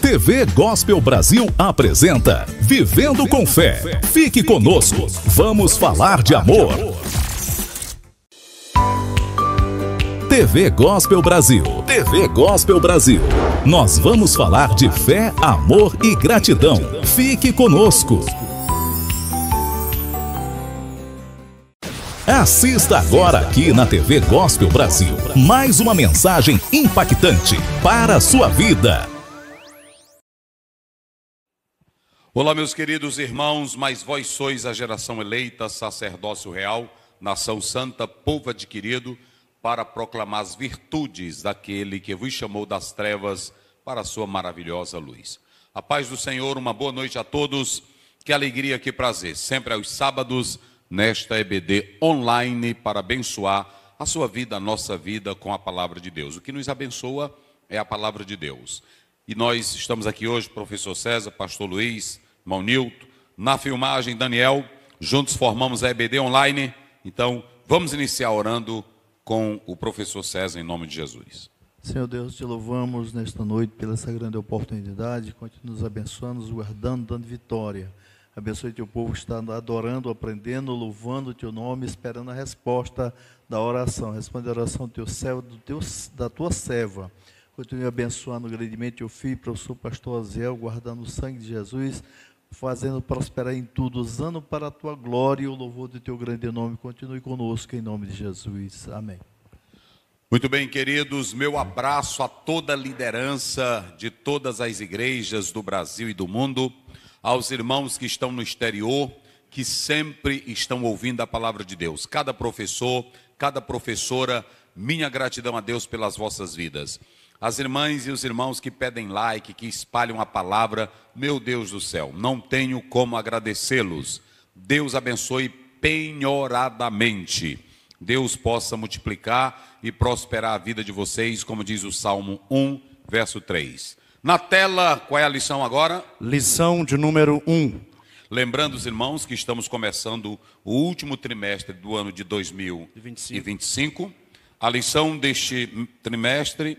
TV Gospel Brasil apresenta Vivendo com Fé. Fique conosco, vamos falar de amor. TV Gospel Brasil. TV Gospel Brasil. Nós vamos falar de fé, amor e gratidão. Fique conosco. Assista agora aqui na TV Gospel Brasil mais uma mensagem impactante para a sua vida. Olá, meus queridos irmãos, mas vós sois a geração eleita, sacerdócio real, nação santa, povo adquirido, para proclamar as virtudes daquele que vos chamou das trevas para a sua maravilhosa luz. A paz do Senhor, uma boa noite a todos, que alegria, que prazer, sempre aos sábados, nesta EBD online, para abençoar a sua vida, a nossa vida com a palavra de Deus. O que nos abençoa é a palavra de Deus. E nós estamos aqui hoje, professor César, pastor Luiz, irmão Nilton, na filmagem, Daniel, juntos formamos a EBD online. Então, vamos iniciar orando com o professor César, em nome de Jesus. Senhor Deus, te louvamos nesta noite pela essa grande oportunidade, continua nos abençoando, nos guardando, dando vitória. Abençoe teu povo que está adorando, aprendendo, louvando o teu nome, esperando a resposta da oração. Responde a oração do teu servo, da tua serva. Continue abençoando grandemente teu filho, professor pastor Aziel, guardando o sangue de Jesus, fazendo prosperar em tudo, usando para a tua glória e o louvor do teu grande nome. Continue conosco em nome de Jesus. Amém. Muito bem, queridos, meu abraço a toda a liderança de todas as igrejas do Brasil e do mundo, aos irmãos que estão no exterior, que sempre estão ouvindo a palavra de Deus. Cada professor, cada professora, minha gratidão a Deus pelas vossas vidas. As irmãs e os irmãos que pedem like, que espalham a palavra, meu Deus do céu, não tenho como agradecê-los. Deus abençoe penhoradamente. Deus possa multiplicar e prosperar a vida de vocês, como diz o Salmo 1, verso 3. Na tela, qual é a lição agora? Lição de número 1. Lembrando os irmãos que estamos começando o último trimestre do ano de 2025. A lição deste trimestre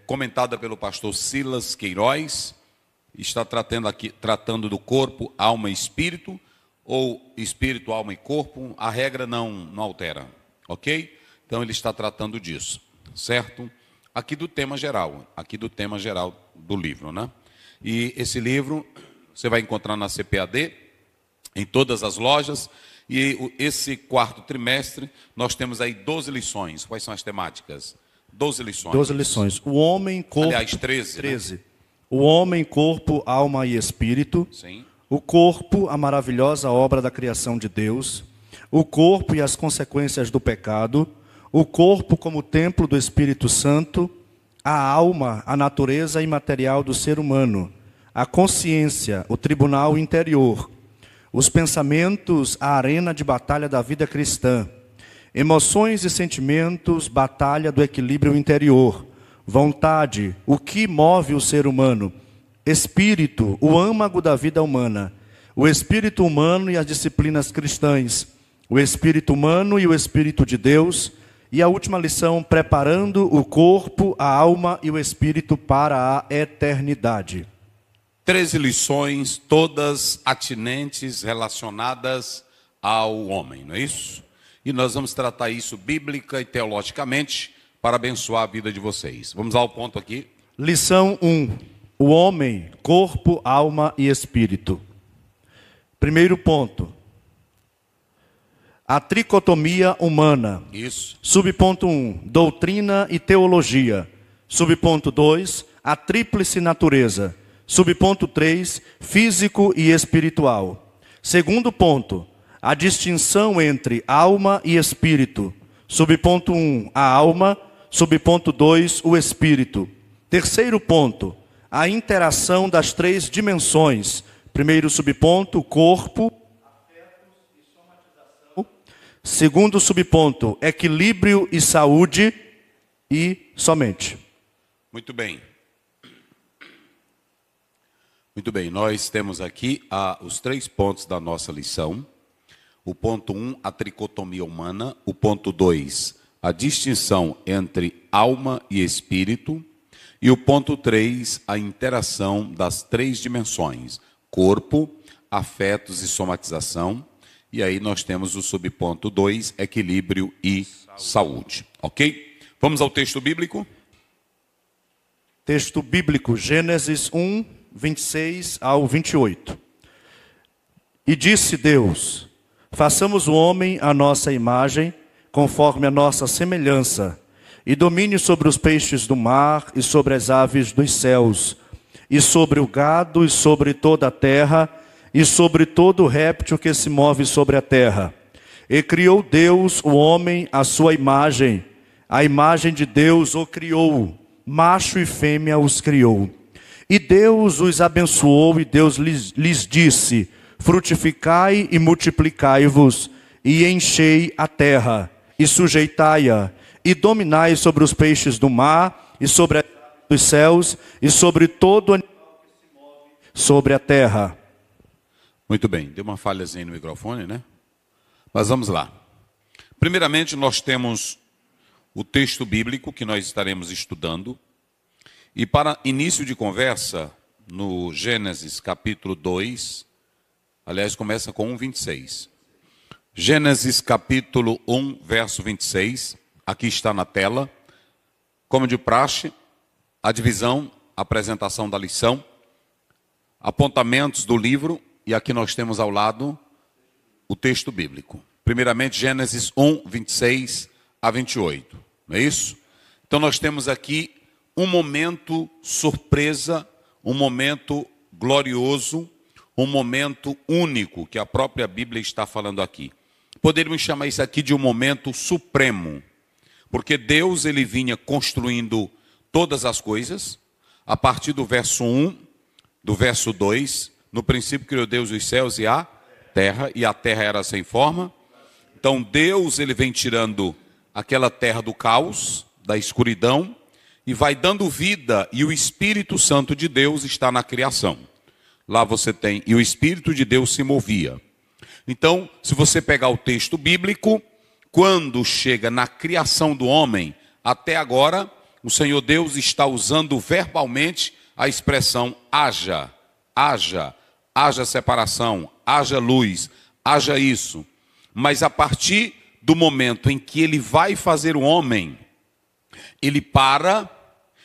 comentada pelo pastor Silas Queiroz, está tratando do corpo, alma e espírito, ou espírito, alma e corpo. A regra não altera, ok? Então ele está tratando disso, certo? Aqui do tema geral do livro, né? E esse livro você vai encontrar na CPAD, em todas as lojas, e esse quarto trimestre nós temos aí 12 lições. Quais são as temáticas? 12 lições. 12 lições. O homem, corpo... Aliás, 13. 13. Né? O homem, corpo, alma e espírito. Sim. O corpo, a maravilhosa obra da criação de Deus. O corpo e as consequências do pecado. O corpo como templo do Espírito Santo. A alma, a natureza imaterial do ser humano. A consciência, o tribunal interior. Os pensamentos, a arena de batalha da vida cristã. Emoções e sentimentos, batalha do equilíbrio interior. Vontade, o que move o ser humano. Espírito, o âmago da vida humana. O espírito humano e as disciplinas cristãs. O espírito humano e o espírito de Deus. E a última lição, preparando o corpo, a alma e o espírito para a eternidade. 13 lições, todas atinentes, relacionadas ao homem, não é isso? E nós vamos tratar isso bíblica e teologicamente para abençoar a vida de vocês. Vamos ao ponto aqui. Lição 1. O homem, corpo, alma e espírito. Primeiro ponto. A tricotomia humana. Isso. Subponto 1. Doutrina e teologia. Subponto 2. A tríplice natureza. Subponto 3. Físico e espiritual. Segundo ponto. A distinção entre alma e espírito. Subponto 1, a alma. Subponto 2, o espírito. Terceiro ponto, a interação das três dimensões. Primeiro subponto, corpo, afetos e somatização. Segundo subponto, equilíbrio e saúde. E somente. Muito bem. Muito bem, nós temos aqui os 3 pontos da nossa lição. O ponto 1, a tricotomia humana. O ponto 2, a distinção entre alma e espírito. E o ponto 3, a interação das 3 dimensões: corpo, afetos e somatização. E aí nós temos o subponto 2, equilíbrio e saúde. Ok? Vamos ao texto bíblico? Texto bíblico, Gênesis 1, 26 ao 28. E disse Deus: façamos o homem à nossa imagem, conforme a nossa semelhança, e domine sobre os peixes do mar, e sobre as aves dos céus, e sobre o gado, e sobre toda a terra, e sobre todo réptil que se move sobre a terra. E criou Deus o homem à sua imagem, a imagem de Deus o criou, macho e fêmea os criou. E Deus os abençoou, e Deus lhes disse: frutificai e multiplicai-vos, e enchei a terra, e sujeitai-a, e dominai sobre os peixes do mar, e sobre as aves dos céus, e sobre todo animal que se move sobre a terra. Muito bem, deu uma falhazinha no microfone, né? Mas vamos lá. Primeiramente, nós temos o texto bíblico que nós estaremos estudando. E para início de conversa, no Gênesis capítulo 2, aliás, começa com 1:26. Gênesis capítulo 1, verso 26, aqui está na tela. Como de praxe, a divisão, a apresentação da lição, apontamentos do livro, e aqui nós temos ao lado o texto bíblico. Primeiramente, Gênesis 1, 26 a 28, não é isso? Então nós temos aqui um momento surpresa, um momento glorioso, um momento único, que a própria Bíblia está falando aqui. Poderíamos chamar isso aqui de um momento supremo, porque Deus ele vinha construindo todas as coisas, a partir do verso 1, do verso 2, no princípio criou Deus os céus e a terra era sem forma. Então Deus ele vem tirando aquela terra do caos, da escuridão, e vai dando vida, e o Espírito Santo de Deus está na criação. Lá você tem, e o Espírito de Deus se movia. Então, se você pegar o texto bíblico, quando chega na criação do homem, até agora, o Senhor Deus está usando verbalmente a expressão haja, haja, haja separação, haja luz, haja isso. Mas a partir do momento em que ele vai fazer o homem, ele para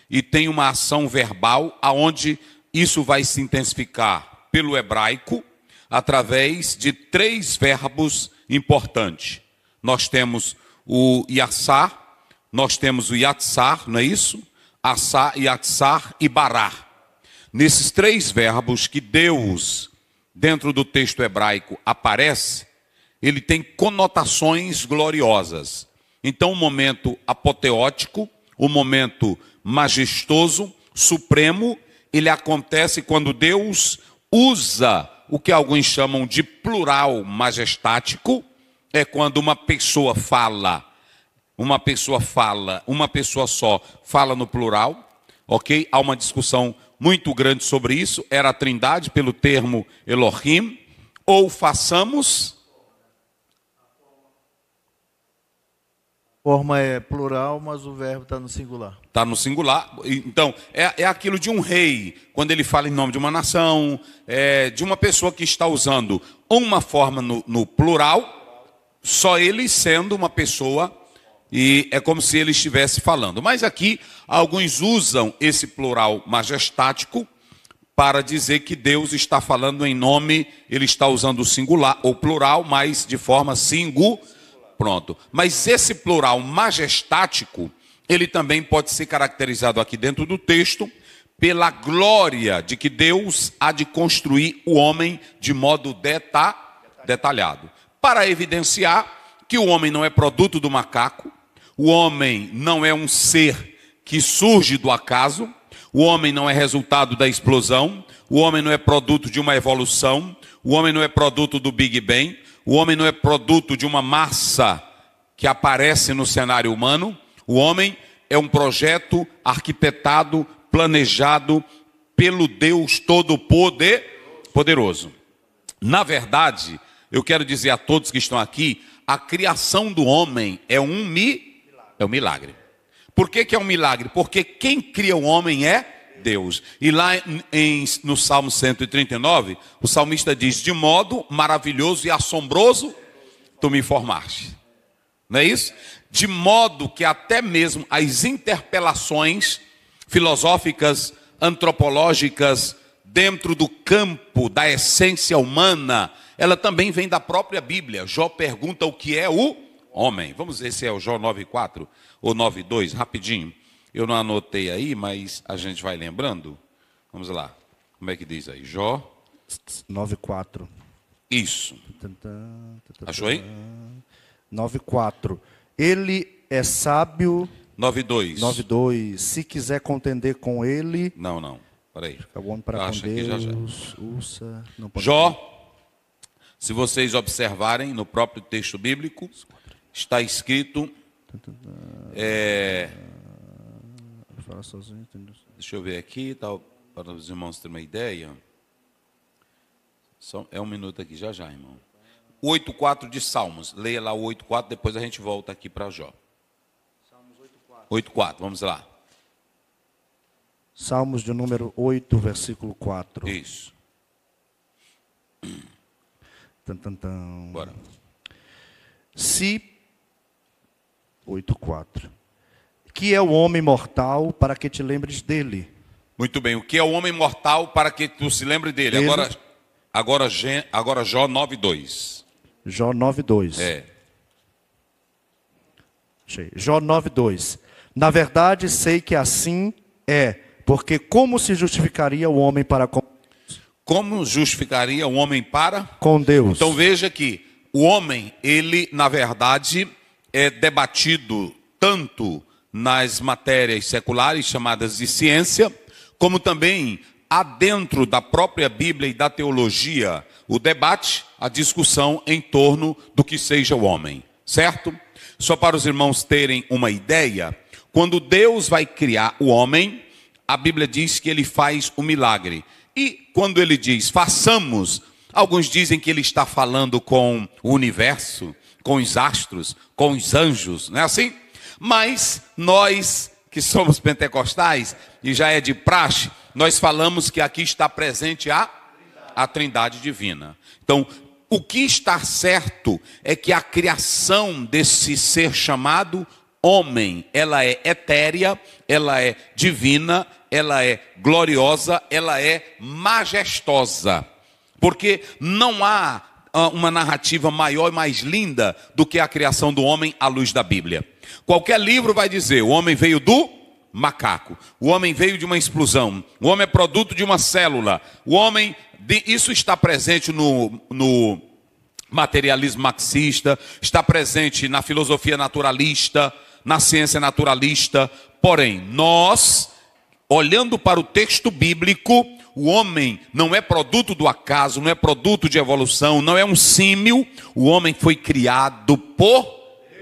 e tem uma ação verbal, aonde isso vai se intensificar pelo hebraico, através de 3 verbos importantes. Nós temos o yassar, nós temos o yatsar, não é isso? Assar, yatsar e barar. Nesses 3 verbos que Deus, dentro do texto hebraico, aparece, ele tem conotações gloriosas. Então, um momento apoteótico, um momento majestoso, supremo, ele acontece quando Deus usa o que alguns chamam de plural majestático, é quando uma pessoa só fala no plural, ok? Há uma discussão muito grande sobre isso, era a trindade pelo termo Elohim, ou façamos. Forma é plural, mas o verbo está no singular. Está no singular. Então, é aquilo de um rei, quando ele fala em nome de uma nação, de uma pessoa que está usando uma forma no plural, só ele sendo uma pessoa, e é como se ele estivesse falando. Mas aqui, alguns usam esse plural majestático para dizer que Deus está falando em nome, ele está usando o singular ou plural, mas de forma singular. Pronto. Mas esse plural majestático, ele também pode ser caracterizado aqui dentro do texto pela glória de que Deus há de construir o homem de modo detalhado. Para evidenciar que o homem não é produto do macaco, o homem não é um ser que surge do acaso, o homem não é resultado da explosão, o homem não é produto de uma evolução, o homem não é produto do Big Bang, o homem não é produto de uma massa que aparece no cenário humano. O homem é um projeto arquitetado, planejado pelo Deus Todo-Poderoso. Na verdade, eu quero dizer a todos que estão aqui, a criação do homem é um milagre. Por que é um milagre? Porque quem cria o homem é Deus. E lá no Salmo 139, o salmista diz: de modo maravilhoso e assombroso tu me formaste. Não é isso? De modo que até mesmo as interpelações filosóficas, antropológicas, dentro do campo da essência humana, ela também vem da própria Bíblia. Jó pergunta o que é o homem. Vamos ver se é o Jó 9,4 ou 9,2, rapidinho. Eu não anotei aí, mas a gente vai lembrando. Vamos lá. Como é que diz aí? Jó 9,4. Isso. Achou aí? 9,4. Ele é sábio. 9,2. 9,2. Se quiser contender com ele. Não. Peraí. Fica bom para com Deus. Usa, não pode Jó, se vocês observarem no próprio texto bíblico, está escrito. Deixa eu ver aqui, para os irmãos terem uma ideia. É um minuto aqui, já, irmão. 8,4 de Salmos. Leia lá o 8,4, depois a gente volta aqui para Jó. Salmos 8,4, vamos lá. Salmos de número 8, versículo 4. Isso. Bora. Se 8,4. Que é o homem mortal para que te lembres dele? Muito bem. O que é o homem mortal para que tu se lembre dele? Agora Jó 9,2. Jó 9,2. É. Jó 9,2. Na verdade, sei que assim é, porque como se justificaria o homem para com... Como justificaria o homem para? Com Deus. Então veja que o homem, ele na verdade é debatido tanto nas matérias seculares chamadas de ciência, como também há dentro da própria Bíblia e da teologia o debate, a discussão em torno do que seja o homem, certo? Só para os irmãos terem uma ideia, quando Deus vai criar o homem, a Bíblia diz que ele faz o milagre. E quando ele diz façamos, alguns dizem que ele está falando com o universo, com os astros, com os anjos, não é assim? Mas nós que somos pentecostais, e já é de praxe, nós falamos que aqui está presente a Trindade divina. Então, o que está certo é que a criação desse ser chamado homem, ela é etérea, ela é divina, ela é gloriosa, ela é majestosa. Porque não há uma narrativa maior e mais linda do que a criação do homem à luz da Bíblia. Qualquer livro vai dizer, o homem veio do macaco, o homem veio de uma explosão, o homem é produto de uma célula, o homem, isso está presente no materialismo marxista, está presente na filosofia naturalista, na ciência naturalista. Porém, nós, olhando para o texto bíblico, o homem não é produto do acaso, não é produto de evolução, não é um símil, o homem foi criado por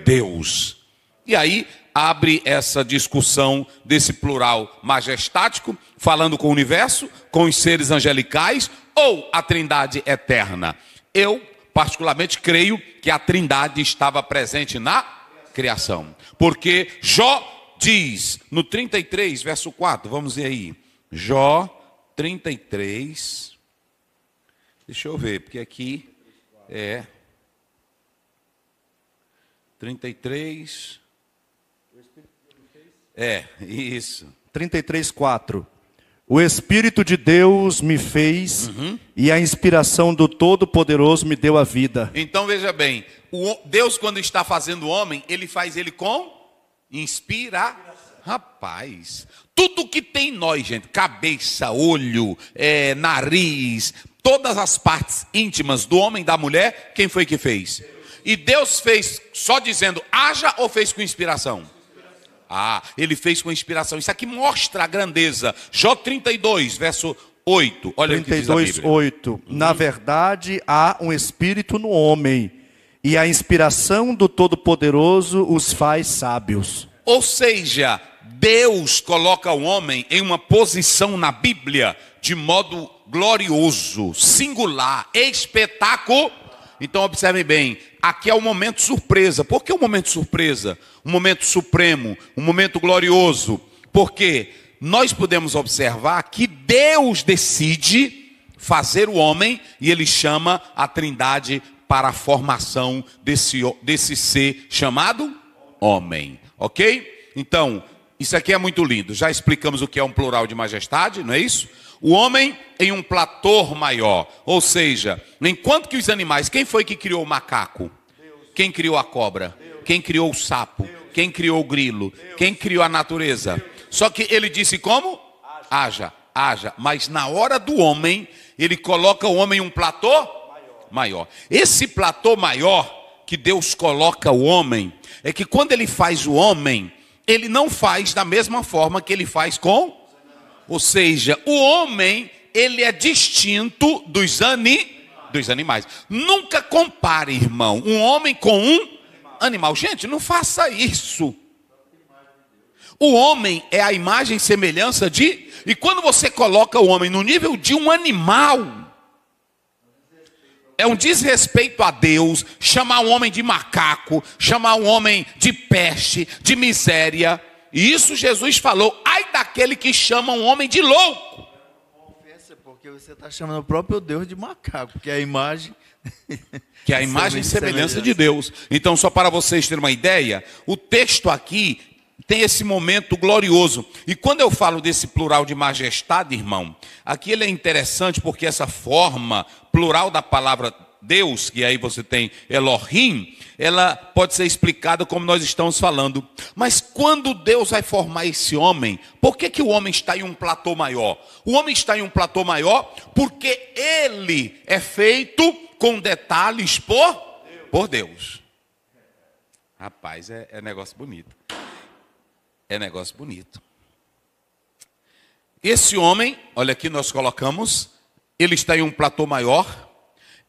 Deus. E aí abre essa discussão desse plural majestático, falando com o universo, com os seres angelicais, ou a Trindade eterna. Eu, particularmente, creio que a Trindade estava presente na criação. Porque Jó diz, no 33, verso 4, vamos ver aí. Jó 33, deixa eu ver, porque aqui é 33, isso. 33:4. O Espírito de Deus me fez e a inspiração do Todo-Poderoso me deu a vida. Então veja bem, Deus quando está fazendo o homem, ele faz ele com Rapaz, tudo que tem em nós, gente, cabeça, olho, nariz, todas as partes íntimas do homem e da mulher, quem foi que fez? E Deus fez só dizendo haja ou fez com inspiração? Ele fez com inspiração. Isso aqui mostra a grandeza. Jó 32, verso 8. Olha o que diz a Bíblia. 32:8. Na verdade, há um espírito no homem, e a inspiração do Todo-Poderoso os faz sábios. Ou seja, Deus coloca o homem em uma posição na Bíblia de modo glorioso, singular, espetacular. Então observem bem, aqui é o momento surpresa. Por que o momento surpresa? Um momento supremo, um momento glorioso. Porque nós podemos observar que Deus decide fazer o homem e ele chama a Trindade para a formação desse ser chamado homem. Ok? Então, isso aqui é muito lindo. Já explicamos o que é um plural de majestade, não é isso? O homem em um platô maior. Ou seja, enquanto que os animais... Quem foi que criou o macaco? Quem criou a cobra? Quem criou o sapo? Quem criou o grilo? Quem criou a natureza? Só que ele disse como? Haja, haja. Mas na hora do homem, ele coloca o homem em um platô maior. Esse platô maior que Deus coloca o homem, é que quando ele faz o homem, ele não faz da mesma forma que ele faz com... Ou seja, o homem, ele é distinto dos animais. Nunca compare, irmão, um homem com um animal. Gente, não faça isso. O homem é a imagem e semelhança de... E quando você coloca o homem no nível de um animal, é um desrespeito a Deus, chamar um homem de macaco, chamar um homem de peste, de miséria. E isso Jesus falou, ai daquele que chama um homem de louco. Porque você está chamando o próprio Deus de macaco, que é a imagem... Que é a imagem e semelhança de Deus. Então, só para vocês terem uma ideia, o texto aqui tem esse momento glorioso. E quando eu falo desse plural de majestade, irmão, aqui ele é interessante porque essa forma plural da palavra Deus, que aí você tem Elohim, ela pode ser explicada como nós estamos falando. Mas quando Deus vai formar esse homem, por que o homem está em um platô maior? O homem está em um platô maior porque ele é feito com detalhes por Deus. Rapaz, é negócio bonito. É negócio bonito. Esse homem, olha aqui nós colocamos, ele está em um platô maior.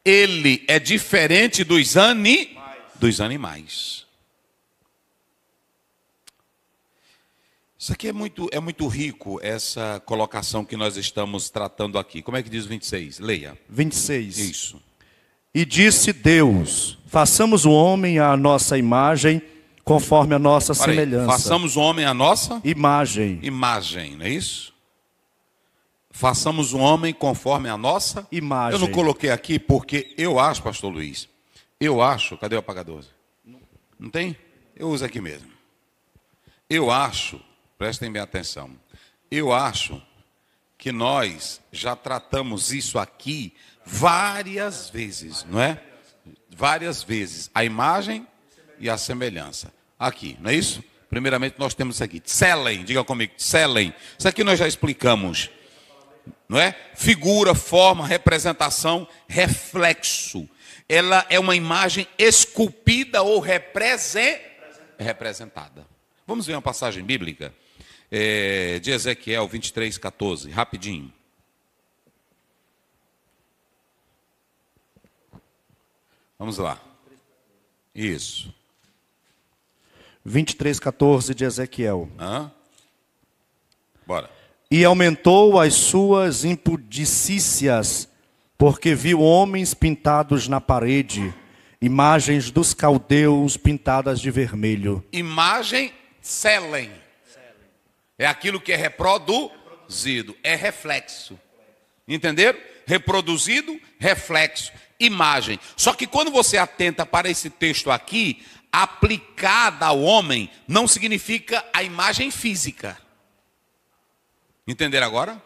Ele é diferente dos animais. Isso aqui é muito rico, essa colocação que nós estamos tratando aqui. Como é que diz 26? Leia. 26. Isso. E disse Deus, façamos o homem à nossa imagem, conforme a nossa semelhança. Façamos o homem à nossa imagem, não é isso? Façamos o homem conforme a nossa imagem. Eu não coloquei aqui porque eu acho, pastor Luiz, cadê o apagador? Não tem? Eu uso aqui mesmo. Eu acho, prestem bem atenção, eu acho que nós já tratamos isso aqui várias vezes, não é? Várias vezes. A imagem e a semelhança. Aqui, não é isso? Primeiramente nós temos isso aqui. Tselen, diga comigo, Tselen. Isso aqui nós já explicamos. Não é? Figura, forma, representação, reflexo. Ela é uma imagem esculpida ou representada. Vamos ver uma passagem bíblica de Ezequiel 23:14, rapidinho. Vamos lá. Isso. 23:14 de Ezequiel. Bora. E aumentou as suas impudicícias, porque viu homens pintados na parede, imagens dos caldeus pintadas de vermelho. Imagem, Tselen. É aquilo que é reproduzido, é reflexo. Entenderam? Reproduzido, reflexo, imagem. Só que quando você atenta para esse texto aqui, aplicada ao homem, não significa a imagem física. Entenderam agora?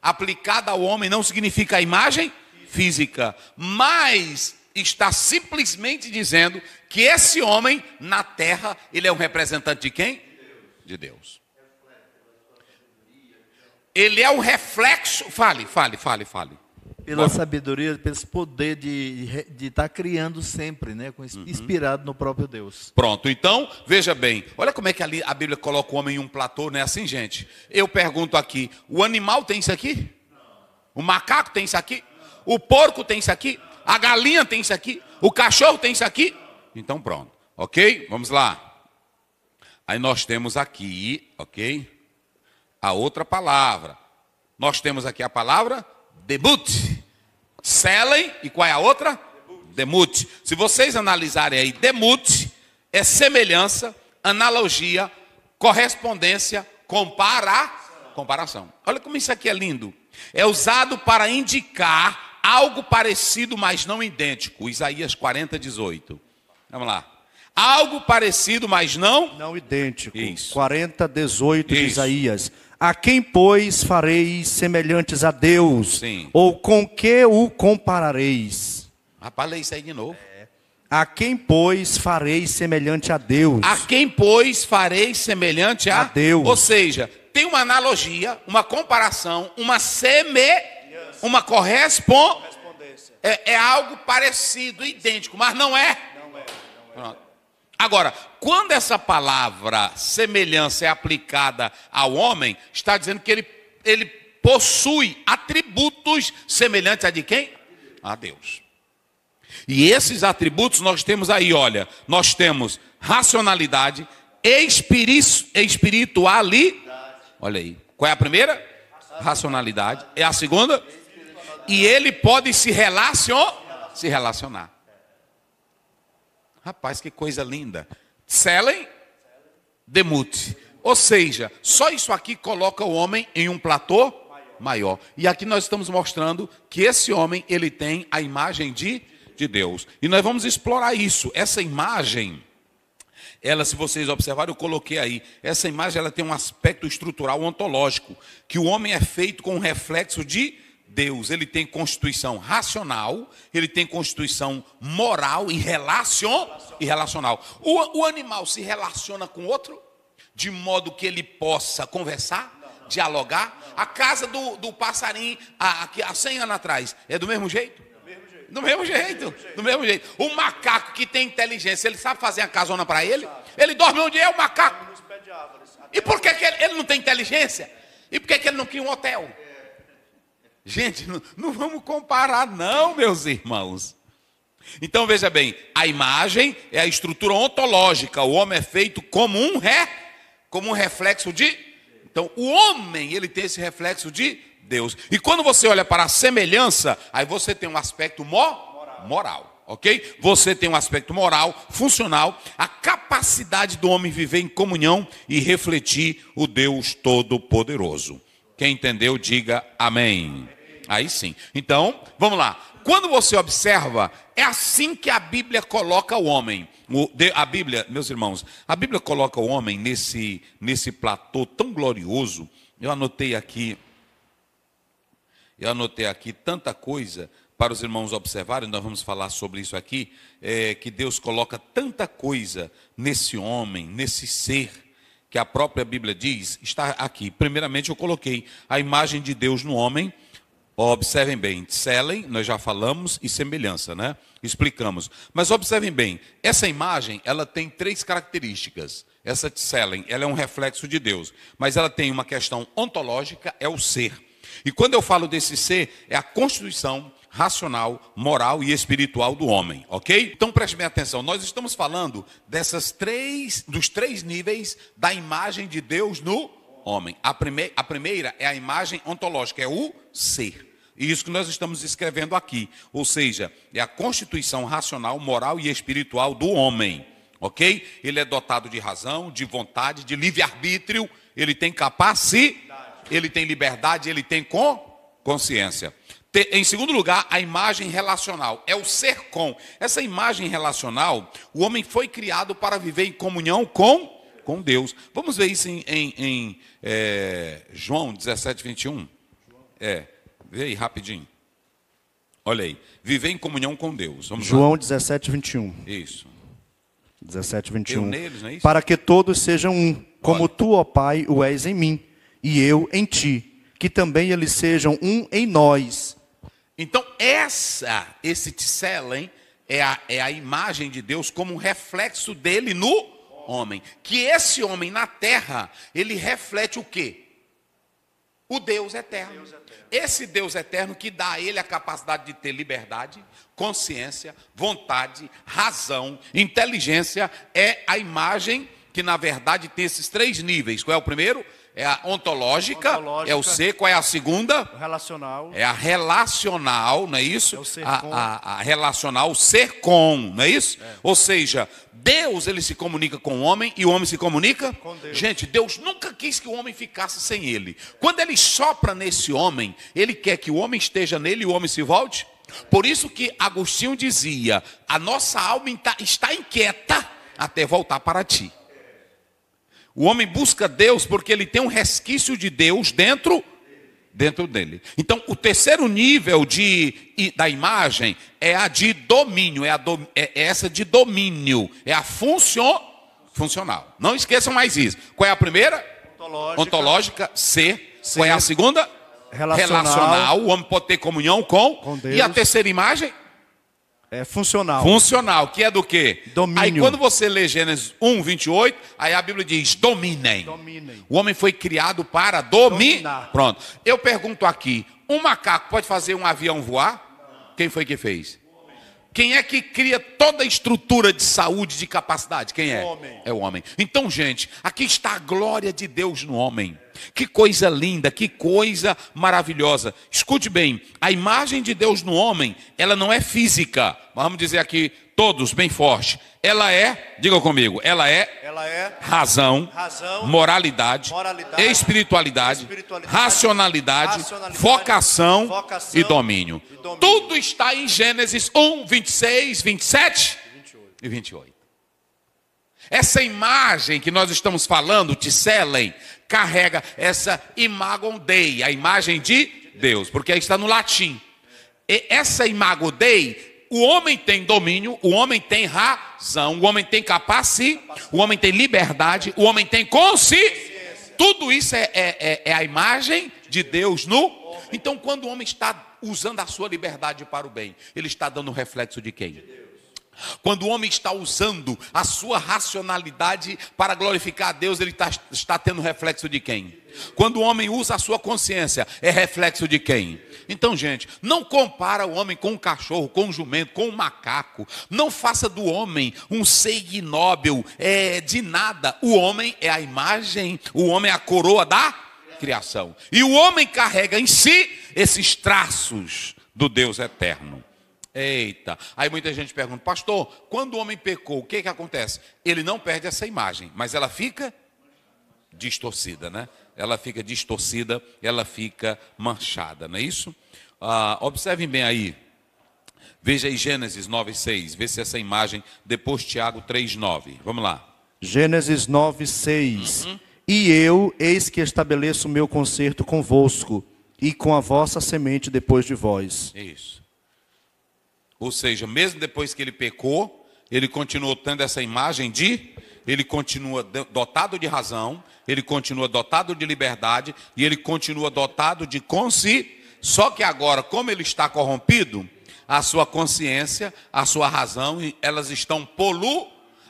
Aplicada ao homem não significa a imagem física, mas está simplesmente dizendo que esse homem na terra, ele é um representante de quem? De Deus. Ele é um reflexo, fale. Pela sabedoria, pelo poder de estar criando sempre, né? Inspirado no próprio Deus. Pronto, então, veja bem. Olha como é que ali a Bíblia coloca o homem em um platô, não é assim, gente? Eu pergunto aqui, o animal tem isso aqui? O macaco tem isso aqui? O porco tem isso aqui? A galinha tem isso aqui? O cachorro tem isso aqui? Então pronto, ok? Vamos lá. Aí nós temos aqui, ok? A outra palavra. Nós temos aqui a palavra debut. Tselen, e qual é a outra? Demut. Se vocês analisarem aí, demut é semelhança, analogia, correspondência, comparação. Olha como isso aqui é lindo. É usado para indicar algo parecido, mas não idêntico. Isaías 40, 18. Vamos lá. Algo parecido, mas não idêntico. Isso. 40, 18 de Isso. Isaías. A quem, pois, fareis semelhantes a Deus? Sim. Ou com que o comparareis? Rapaz, lê isso aí de novo. A quem, pois, fareis semelhante a Deus? A quem, pois, farei semelhante a Deus. Ou seja, tem uma analogia, uma comparação, uma correspondência. É algo parecido, idêntico, mas não é. Pronto. Agora, quando essa palavra semelhança é aplicada ao homem, está dizendo que ele possui atributos semelhantes a de quem? A Deus. E esses atributos nós temos aí, olha, nós temos racionalidade, espiritualidade. Olha aí. Qual é a primeira? Racionalidade. É a segunda? E ele pode se relacionar. Rapaz, que coisa linda. Selem, demut. Ou seja, só isso aqui coloca o homem em um platô maior. E aqui nós estamos mostrando que esse homem, ele tem a imagem de Deus. E nós vamos explorar isso. Essa imagem, ela, se vocês observarem, eu coloquei aí. Essa imagem, ela tem um aspecto estrutural ontológico. Que o homem é feito com um reflexo de Deus. Ele tem constituição racional, ele tem constituição moral e relacional. O animal se relaciona com outro, de modo que ele possa conversar, dialogar. A casa do passarinho, há 100 anos atrás, é do mesmo jeito? Do mesmo jeito. O macaco que tem inteligência, ele sabe fazer a casona para ele? Ele dorme onde é o macaco? E por que ele não tem inteligência? E por que ele não cria um hotel? Gente, não vamos comparar não, meus irmãos. Então veja bem, a imagem é a estrutura ontológica. O homem é feito como um reflexo de... Então o homem, ele tem esse reflexo de Deus. E quando você olha para a semelhança, aí você tem um aspecto moral, ok? Você tem um aspecto moral, funcional, a capacidade do homem viver em comunhão e refletir o Deus Todo-Poderoso. Quem entendeu, diga amém. Aí sim. Então, vamos lá. Quando você observa, é assim que a Bíblia coloca o homem. A Bíblia, meus irmãos, a Bíblia coloca o homem nesse platô tão glorioso. Eu anotei aqui tanta coisa para os irmãos observarem. Nós vamos falar sobre isso aqui, que Deus coloca tanta coisa nesse homem, nesse ser, que a própria Bíblia diz, está aqui. Primeiramente eu coloquei a imagem de Deus no homem. Observem bem, selem, nós já falamos, e semelhança, né? Explicamos. Mas observem bem, essa imagem, ela tem 3 características. Essa selem, ela é um reflexo de Deus. Mas ela tem uma questão ontológica, é o ser. E quando eu falo desse ser, é a constituição racional, moral e espiritual do homem, ok? Então preste bem atenção, nós estamos falando dos 3 níveis da imagem de Deus no homem. A primeira é a imagem ontológica, é o ser. E isso que nós estamos escrevendo aqui. Ou seja, é a constituição racional, moral e espiritual do homem. Ok? Ele é dotado de razão, de vontade, de livre-arbítrio. Ele tem capacidade, ele tem liberdade, ele tem consciência. Em segundo lugar, a imagem relacional. É o ser com. Essa imagem relacional, o homem foi criado para viver em comunhão com Deus. Vamos ver isso em João 17, 21. Vê aí rapidinho. Olha aí. Viver em comunhão com Deus. Vamos João lá. 17, 21. Isso. 17, 21. Eu neles, não é isso? Para que todos sejam um, como tu, ó Pai, o és em mim, e eu em ti, que também eles sejam um em nós. Então, esse tselen é a imagem de Deus como um reflexo dele no homem. Que esse homem na terra, ele reflete o quê? O Deus eterno. Esse Deus eterno que dá a ele a capacidade de ter liberdade, consciência, vontade, razão, inteligência, é a imagem que na verdade tem esses 3 níveis. Qual é o primeiro? É a ontológica, é o ser. Qual é a segunda? O relacional. É a relacional, não é isso? É o ser com. A relacional, o ser com, não é isso? Ou seja, Deus, ele se comunica com o homem e o homem se comunica com Deus. Gente, Deus nunca quis que o homem ficasse sem ele. Quando ele sopra nesse homem, ele quer que o homem esteja nele e o homem se volte. Por isso que Agostinho dizia, a nossa alma está inquieta até voltar para ti. O homem busca Deus porque ele tem um resquício de Deus dentro dele. Então, o terceiro nível da imagem é a de domínio, é essa de domínio, é a funcional. Não esqueçam mais isso. Qual é a primeira? Ontológica, ser. Qual é a segunda? Relacional. O homem pode ter comunhão com Deus. E a terceira imagem? É funcional. Funcional, que é do quê? Domínio. Aí quando você lê Gênesis 1, 28, aí a Bíblia diz, dominem. O homem foi criado para dominar. Pronto. Eu pergunto aqui, um macaco pode fazer um avião voar? Quem foi que fez? Quem é que cria toda a estrutura de saúde, de capacidade? Quem é? É o homem. Então, gente, aqui está a glória de Deus no homem. Que coisa linda, que coisa maravilhosa. Escute bem, a imagem de Deus no homem, ela não é física. Vamos dizer aqui, todos, bem forte. Ela é, diga comigo, ela é razão, moralidade, espiritualidade, racionalidade, vocação e domínio. Tudo está em Gênesis 1, 26, 27 e 28. Essa imagem que nós estamos falando, Tselen, carrega essa imago Dei, a imagem de Deus, porque aí está no latim. E essa imago Dei, o homem tem domínio, o homem tem razão, o homem tem capacidade, o homem tem liberdade, o homem tem consciência. Tudo isso é a imagem de Deus no... Então, quando o homem está usando a sua liberdade para o bem, ele está dando reflexo de quem? Quando o homem está usando a sua racionalidade para glorificar a Deus, ele está tendo reflexo de quem? Quando o homem usa a sua consciência, é reflexo de quem? Então, gente, não compara o homem com um cachorro, com um jumento, com um macaco. Não faça do homem um ser ignóbil, de nada. O homem é a imagem, o homem é a coroa da criação. E o homem carrega em si esses traços do Deus eterno. Eita, aí muita gente pergunta, pastor, quando o homem pecou, o que acontece? Ele não perde essa imagem, mas ela fica distorcida, né? Ela fica distorcida, ela fica manchada, não é isso? Observem bem aí, veja aí Gênesis 9:6, vê se essa imagem, depois Tiago 3:9, vamos lá. Gênesis 9:6. E eu, eis que estabeleço o meu concerto convosco, e com a vossa semente depois de vós. Isso. Ou seja, mesmo depois que ele pecou, ele continuou tendo essa imagem ele continua dotado de razão, ele continua dotado de liberdade, e ele continua dotado de consciência. Só que agora, como ele está corrompido, a sua consciência, a sua razão, elas estão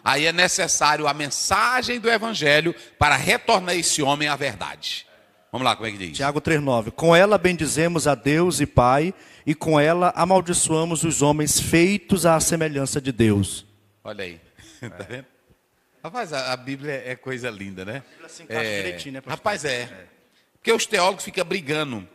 aí é necessário a mensagem do Evangelho para retornar esse homem à verdade. Vamos lá, como é que diz? Tiago 3:9. Com ela bendizemos a Deus e Pai, e com ela amaldiçoamos os homens feitos à semelhança de Deus. Olha aí, tá vendo? Rapaz, a Bíblia é coisa linda, né? A Bíblia se encaixa direitinho, né, pastor? Rapaz, porque os teólogos ficam brigando.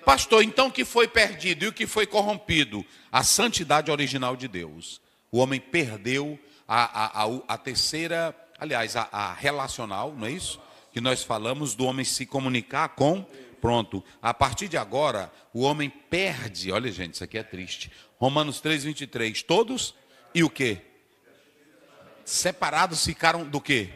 Pastor, então o que foi perdido e o que foi corrompido? A santidade original de Deus. O homem perdeu a terceira, aliás, a relacional, não é isso? Que nós falamos do homem se comunicar com... Pronto, a partir de agora, o homem perde, olha gente, isso aqui é triste. Romanos 3:23, todos, e o quê? Separados ficaram do quê?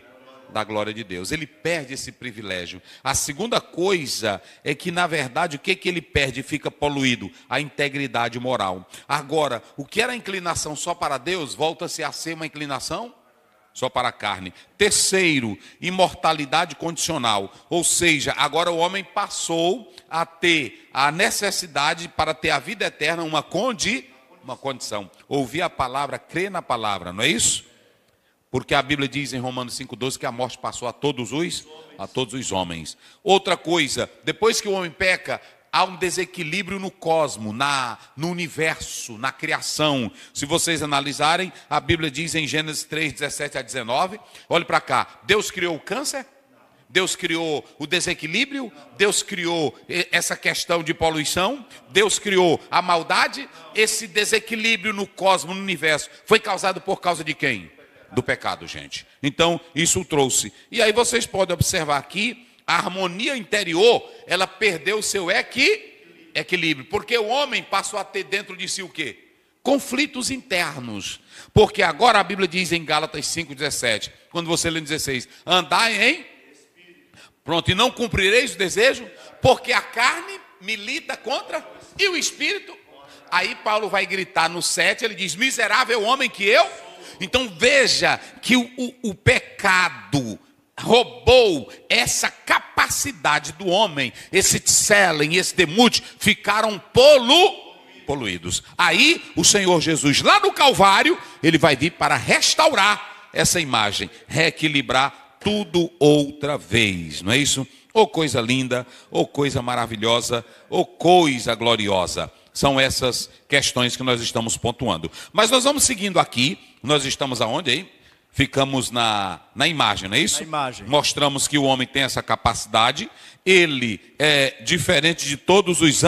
Da glória de Deus. Ele perde esse privilégio. A segunda coisa é que, na verdade, o que ele perde e fica poluído? A integridade moral. Agora, o que era inclinação só para Deus, volta-se a ser uma inclinação só para a carne. Terceiro, imortalidade condicional. Ou seja, agora o homem passou a ter a necessidade para ter a vida eterna, uma condição. Ouvir a palavra, crer na palavra, não é isso? Porque a Bíblia diz em Romanos 5:12 que a morte passou a todos os homens. Outra coisa, depois que o homem peca, há um desequilíbrio no cosmos, no universo, na criação. Se vocês analisarem, a Bíblia diz em Gênesis 3:17 a 19, olhe para cá, Deus criou o câncer, Deus criou o desequilíbrio, Deus criou essa questão de poluição, Deus criou a maldade. Esse desequilíbrio no cosmos, no universo, foi causado por causa de quem? Do pecado, gente. Então, isso trouxe. E aí vocês podem observar aqui, a harmonia interior, ela perdeu o seu equilíbrio. Porque o homem passou a ter dentro de si o quê? Conflitos internos. Porque agora a Bíblia diz em Gálatas 5,17, quando você lê no 16, andai em pronto, e não cumprireis o desejo, porque a carne milita contra, e o espírito. Aí Paulo vai gritar no 7, ele diz, miserável homem que eu. Então veja que o pecado roubou essa capacidade do homem, esse tselen, esse demute, ficaram poluídos. Aí o Senhor Jesus, lá no Calvário, ele vai vir para restaurar essa imagem, reequilibrar tudo outra vez, não é isso? Ou coisa linda, ou coisa maravilhosa, ou coisa gloriosa. São essas questões que nós estamos pontuando. Mas nós vamos seguindo aqui, nós estamos aonde aí? Ficamos na imagem, não é isso? Na imagem. Mostramos que o homem tem essa capacidade, ele é diferente de todos os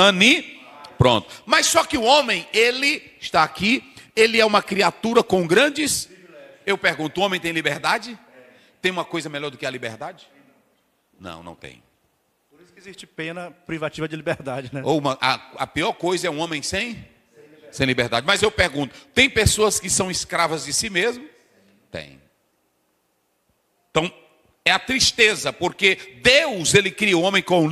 pronto. Mas só que o homem, ele está aqui, ele é uma criatura com grandes... Eu pergunto, o homem tem liberdade? Tem uma coisa melhor do que a liberdade? Não, não tem. Por isso que existe pena privativa de liberdade, né? Ou a pior coisa é um homem sem liberdade. Mas eu pergunto, tem pessoas que são escravas de si mesmo? Tem. Então, é a tristeza, porque Deus, ele cria o homem com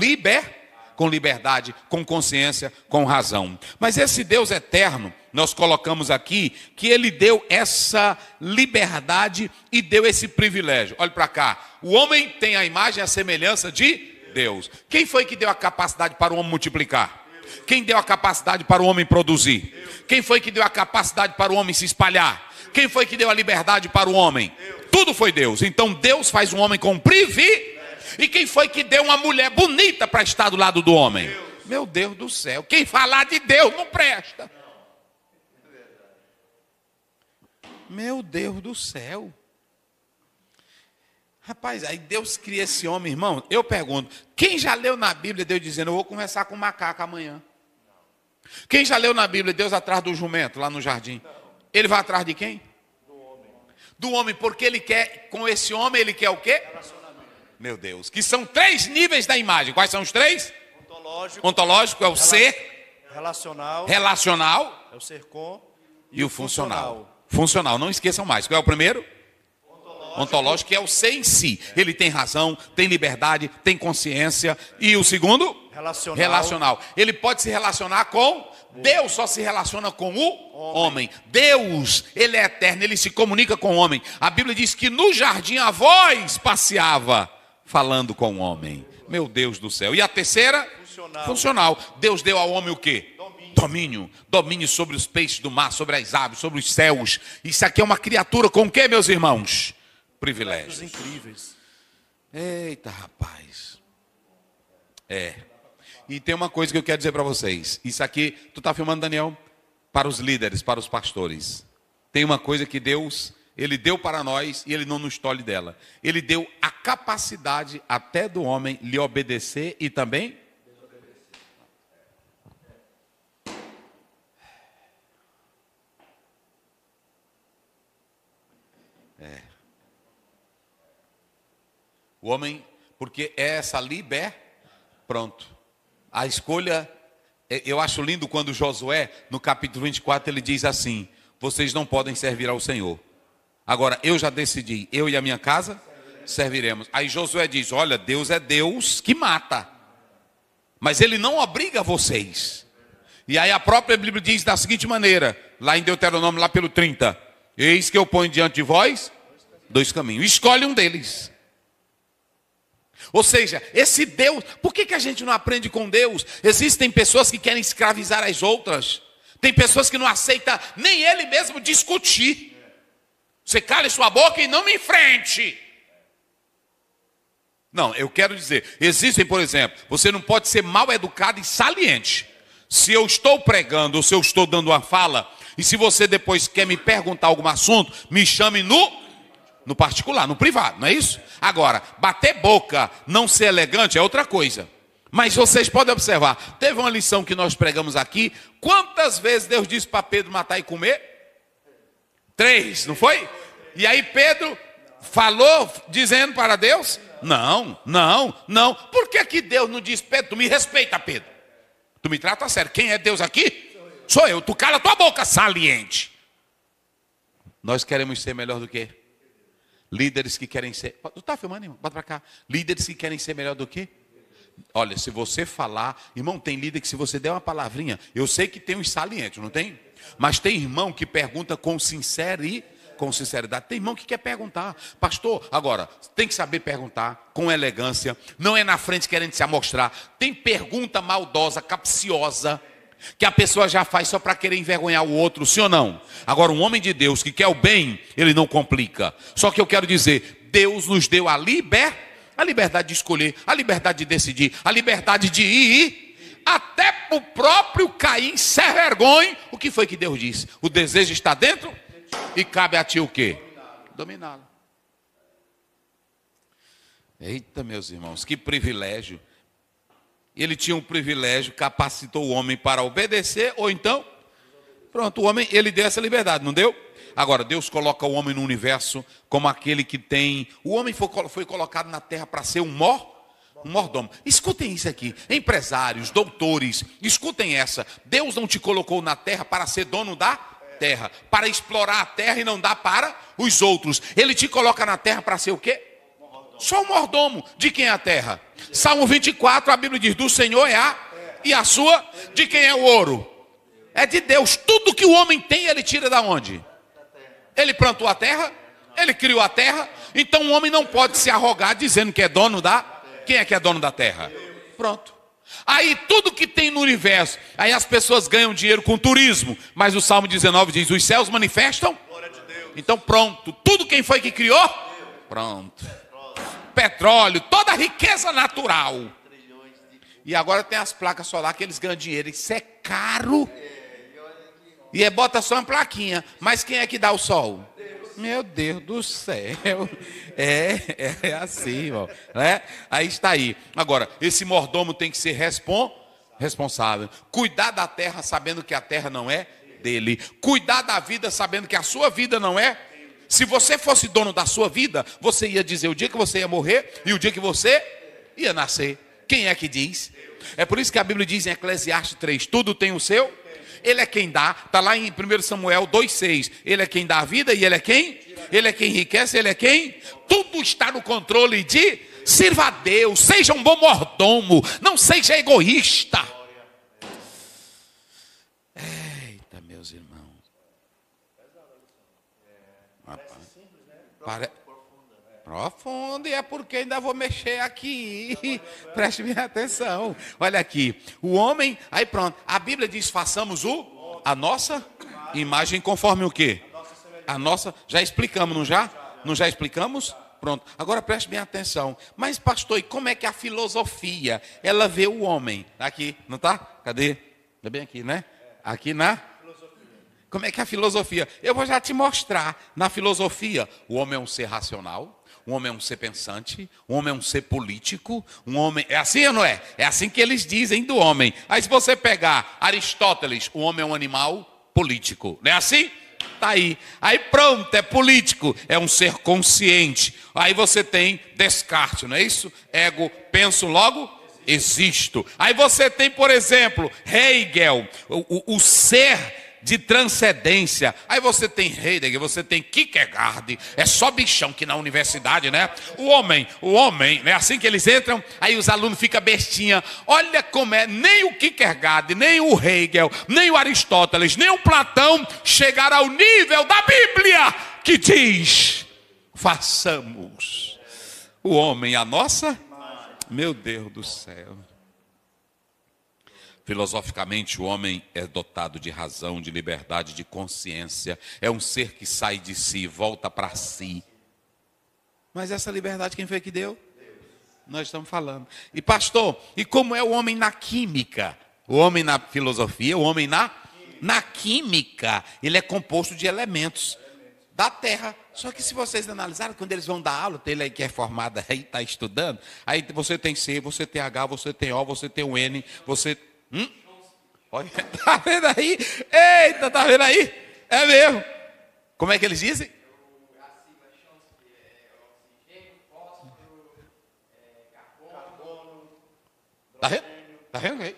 liberdade, com consciência, com razão. Mas esse Deus eterno, nós colocamos aqui, que ele deu essa liberdade e deu esse privilégio. Olha para cá, o homem tem a imagem e a semelhança de Deus. Quem foi que deu a capacidade para o homem multiplicar? Quem deu a capacidade para o homem produzir? Quem foi que deu a capacidade para o homem se espalhar? Quem foi que deu a liberdade para o homem? Tudo foi Deus. Então Deus faz um homem com privilégio. E quem foi que deu uma mulher bonita para estar do lado do homem? Meu Deus do céu. Quem falar de Deus não presta. Meu Deus do céu. Rapaz, aí Deus cria esse homem, irmão. Eu pergunto, quem já leu na Bíblia Deus dizendo, eu vou conversar com o macaco amanhã? Quem já leu na Bíblia Deus atrás do jumento, lá no jardim? Ele vai atrás de quem? Do homem, porque ele quer, com esse homem, ele quer o quê? Meu Deus, que são 3 níveis da imagem. Quais são os 3? Ontológico é o ser. Relacional. É o ser com. E o funcional. Funcional, não esqueçam mais. Qual é o primeiro? Ontológico, que é o ser em si. Ele tem razão, tem liberdade, tem consciência. E o segundo? Relacional. Ele pode se relacionar com... Deus só se relaciona com o homem. Deus, ele é eterno, ele se comunica com o homem. A Bíblia diz que no jardim a voz passeava falando com o homem. Meu Deus do céu. E a terceira? Funcional. Deus deu ao homem o quê? Domínio sobre os peixes do mar, sobre as aves, sobre os céus. Isso aqui é uma criatura com o quê, meus irmãos? Privilégios incríveis. Eita, rapaz. E tem uma coisa que eu quero dizer para vocês. Isso aqui, tu está filmando, Daniel? Para os líderes, para os pastores. Tem uma coisa que Deus, ele deu para nós e ele não nos tolhe dela. Ele deu a capacidade até do homem lhe obedecer e também o homem, porque é essa pronto. A escolha, eu acho lindo quando Josué, no capítulo 24, ele diz assim, vocês não podem servir ao Senhor. Agora, eu já decidi, eu e a minha casa serviremos. Aí Josué diz, olha, Deus é Deus que mata. Mas ele não obriga vocês. E aí a própria Bíblia diz da seguinte maneira, lá em Deuteronômio, lá pelo 30, eis que eu ponho diante de vós 2 caminhos, escolhe um deles. Ou seja, esse Deus, por que a gente não aprende com Deus? Existem pessoas que querem escravizar as outras. Tem pessoas que não aceitam nem ele mesmo discutir. Você cala sua boca e não me enfrente. Não, eu quero dizer, existem, por exemplo, você não pode ser mal educado e saliente. Se eu estou pregando ou se eu estou dando uma fala, e se você depois quer me perguntar algum assunto, me chame No particular, no privado, não é isso? Agora, bater boca, não ser elegante é outra coisa. Mas vocês podem observar, teve uma lição que nós pregamos aqui. Quantas vezes Deus disse para Pedro matar e comer? 3, não foi? E aí Pedro falou dizendo para Deus? Não. Por que Deus não diz, Pedro, tu me respeita, Pedro? Tu me trata a sério. Quem é Deus aqui? Sou eu. Tu cala tua boca, saliente. Nós queremos ser melhor do que? Líderes que querem ser... Tu tá filmando, irmão? Bota para cá. Líderes que querem ser melhor do que? Olha, se você falar... Irmão, tem líder que se você der uma palavrinha... Eu sei que tem uns salientes, não tem? Mas tem irmão que pergunta com sinceridade. Tem irmão que quer perguntar. Pastor, agora, tem que saber perguntar com elegância. Não é na frente querendo se amostrar. Tem pergunta maldosa, capciosa, que a pessoa já faz só para querer envergonhar o outro, sim ou não? Agora, um homem de Deus que quer o bem, ele não complica. Só que eu quero dizer, Deus nos deu a liberdade de escolher, a liberdade de decidir, a liberdade de ir, até para o próprio Caim ser vergonha. O que foi que Deus disse? O desejo está dentro e cabe a ti o quê? Dominá-lo. Eita, meus irmãos, que privilégio. Ele tinha um privilégio, capacitou o homem para obedecer, ou então, pronto, o homem, ele deu essa liberdade, não deu? Agora, Deus coloca o homem no universo como aquele que tem... O homem foi colocado na terra para ser um mordomo. Escutem isso aqui, empresários, doutores, escutem essa. Deus não te colocou na terra para ser dono da terra, para explorar a terra e não dar para os outros. Ele te coloca na terra para ser o quê? Só um mordomo. De quem é a terra? Salmo 24, a Bíblia diz, do Senhor é a... E a sua? De quem é o ouro? É de Deus. Tudo que o homem tem, ele tira da onde? Ele plantou a terra, ele criou a terra. Então o homem não pode se arrogar dizendo que é dono da... Quem é que é dono da terra? Pronto. Aí tudo que tem no universo, aí as pessoas ganham dinheiro com turismo. Mas o Salmo 19 diz, os céus manifestam? Então pronto. Tudo quem foi que criou? Pronto. Petróleo, toda a riqueza natural. E agora tem as placas solares que eles ganham dinheiro. Isso é caro. E bota só uma plaquinha. Mas quem é que dá o sol? Meu Deus do céu. É assim, irmão. Né? Aí está aí. Agora, esse mordomo tem que ser responsável. Cuidar da terra sabendo que a terra não é dele. Cuidar da vida sabendo que a sua vida não é. Se você fosse dono da sua vida, você ia dizer o dia que você ia morrer e o dia que você ia nascer. Quem é que diz? É por isso que a Bíblia diz em Eclesiastes 3, tudo tem o seu, ele é quem dá. Está lá em 1 Samuel 2,6, ele é quem dá a vida e ele é quem? Ele é quem enriquece, ele é quem? Tudo está no controle de... Sirva a Deus, seja um bom mordomo, não seja egoísta. Eita, meus irmãos. Profundo, e é porque ainda vou mexer aqui. Preste minha atenção. Olha aqui, o homem, aí pronto, a Bíblia diz, façamos a nossa imagem conforme o quê? A nossa, já explicamos, não já? Não já explicamos? Pronto, agora preste minha atenção. Mas pastor, e como é que a filosofia, ela vê o homem? Aqui, não tá? Cadê? É bem aqui, né? Aqui na... Como é que é a filosofia? Eu vou já te mostrar. Na filosofia, o homem é um ser racional, o homem é um ser pensante, o homem é um ser político, um homem... É assim ou não é? É assim que eles dizem do homem. Aí se você pegar Aristóteles, o homem é um animal político. Não é assim? Tá aí. Aí pronto, é político, é um ser consciente. Aí você tem Descartes, não é isso? Ego, penso, logo existo. Aí você tem, por exemplo, Hegel, o ser de transcendência. Aí você tem Heidegger, você tem Kierkegaard, é só bichão que na universidade, né? O homem, né? Assim que eles entram, aí os alunos ficam bestinha. Olha como é, nem o Kierkegaard, nem o Hegel, nem o Aristóteles, nem o Platão chegaram ao nível da Bíblia, que diz, façamos o homem a nossa... Meu Deus do céu. Filosoficamente, o homem é dotado de razão, de liberdade, de consciência. É um ser que sai de si, volta para si. Mas essa liberdade quem foi que deu? Nós estamos falando. E pastor, e como é o homem na química? O homem na filosofia, o homem na química. Ele é composto de elementos da terra. Só que se vocês analisarem, quando eles vão dar aula, tem ele aí que é formado aí, está estudando, aí você tem C, você tem H, você tem O, você tem o N, você... Olha, tá vendo aí? Eita, tá vendo aí? É mesmo. Como é que eles dizem? Tá vendo? Tá vendo aí?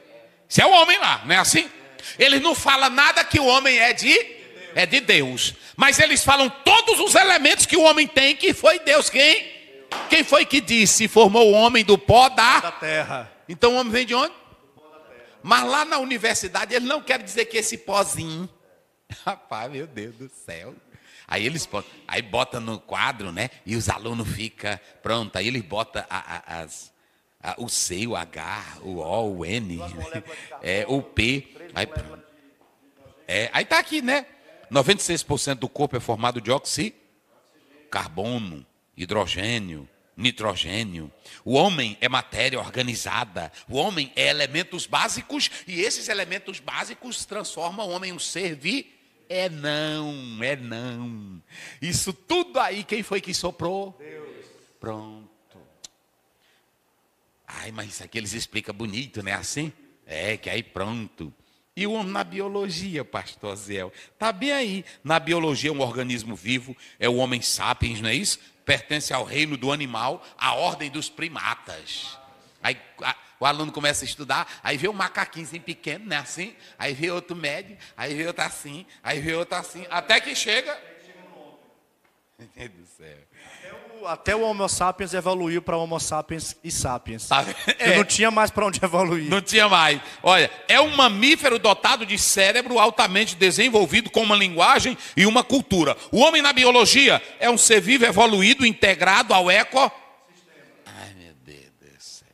Isso é o homem lá, não é assim? Eles não falam nada que o homem é de Deus. Mas eles falam todos os elementos que o homem tem, que foi Deus. Quem foi que disse? Formou o homem do pó da terra. Então o homem vem de onde? Mas lá na universidade ele não quer dizer que esse pozinho. Rapaz, meu Deus do céu. Aí eles botam no quadro, né? E os alunos ficam, pronto. Aí eles botam o C, o H, o O, o N, o P. Aí tá aqui, né? 96% do corpo é formado de carbono, hidrogênio, nitrogênio. O homem é matéria organizada. O homem é elementos básicos. E esses elementos básicos transformam o homem em um ser vivo. É não. Isso tudo aí, quem foi que soprou? Deus. Pronto. Ai, mas isso aqui eles explicam bonito, né? Assim? Que aí pronto. E o homem na biologia, pastor Zéu? Está bem aí. Na biologia, um organismo vivo é o Homo sapiens, não é isso? Pertence ao reino do animal, à ordem dos primatas. Aí o aluno começa a estudar, aí vê um macaquinho assim pequeno, né? Assim, aí vê outro médio, aí vê outro assim, aí vê outro assim, até que chega... Meu Deus do céu. Até o Homo sapiens evoluiu para Homo sapiens e sapiens. Tá, não tinha mais para onde evoluir. Não tinha mais. Olha, é um mamífero dotado de cérebro altamente desenvolvido com uma linguagem e uma cultura. O homem na biologia é um ser vivo evoluído, integrado ao ecossistema. Ai, meu Deus do céu.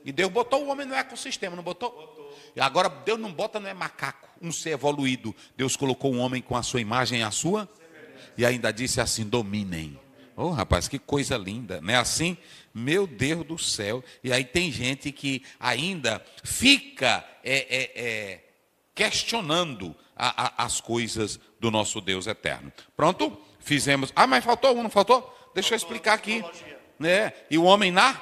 E Deus botou o homem no ecossistema, não botou? E agora Deus não bota, não é macaco, um ser evoluído. Deus colocou um homem com a sua imagem e a sua. E ainda disse assim, dominem. Oh, rapaz, que coisa linda, não é assim? Meu Deus do céu. E aí tem gente que ainda fica questionando as coisas do nosso Deus eterno. Pronto? Fizemos... mas faltou um, não faltou? Deixa eu explicar aqui. Né? E o homem na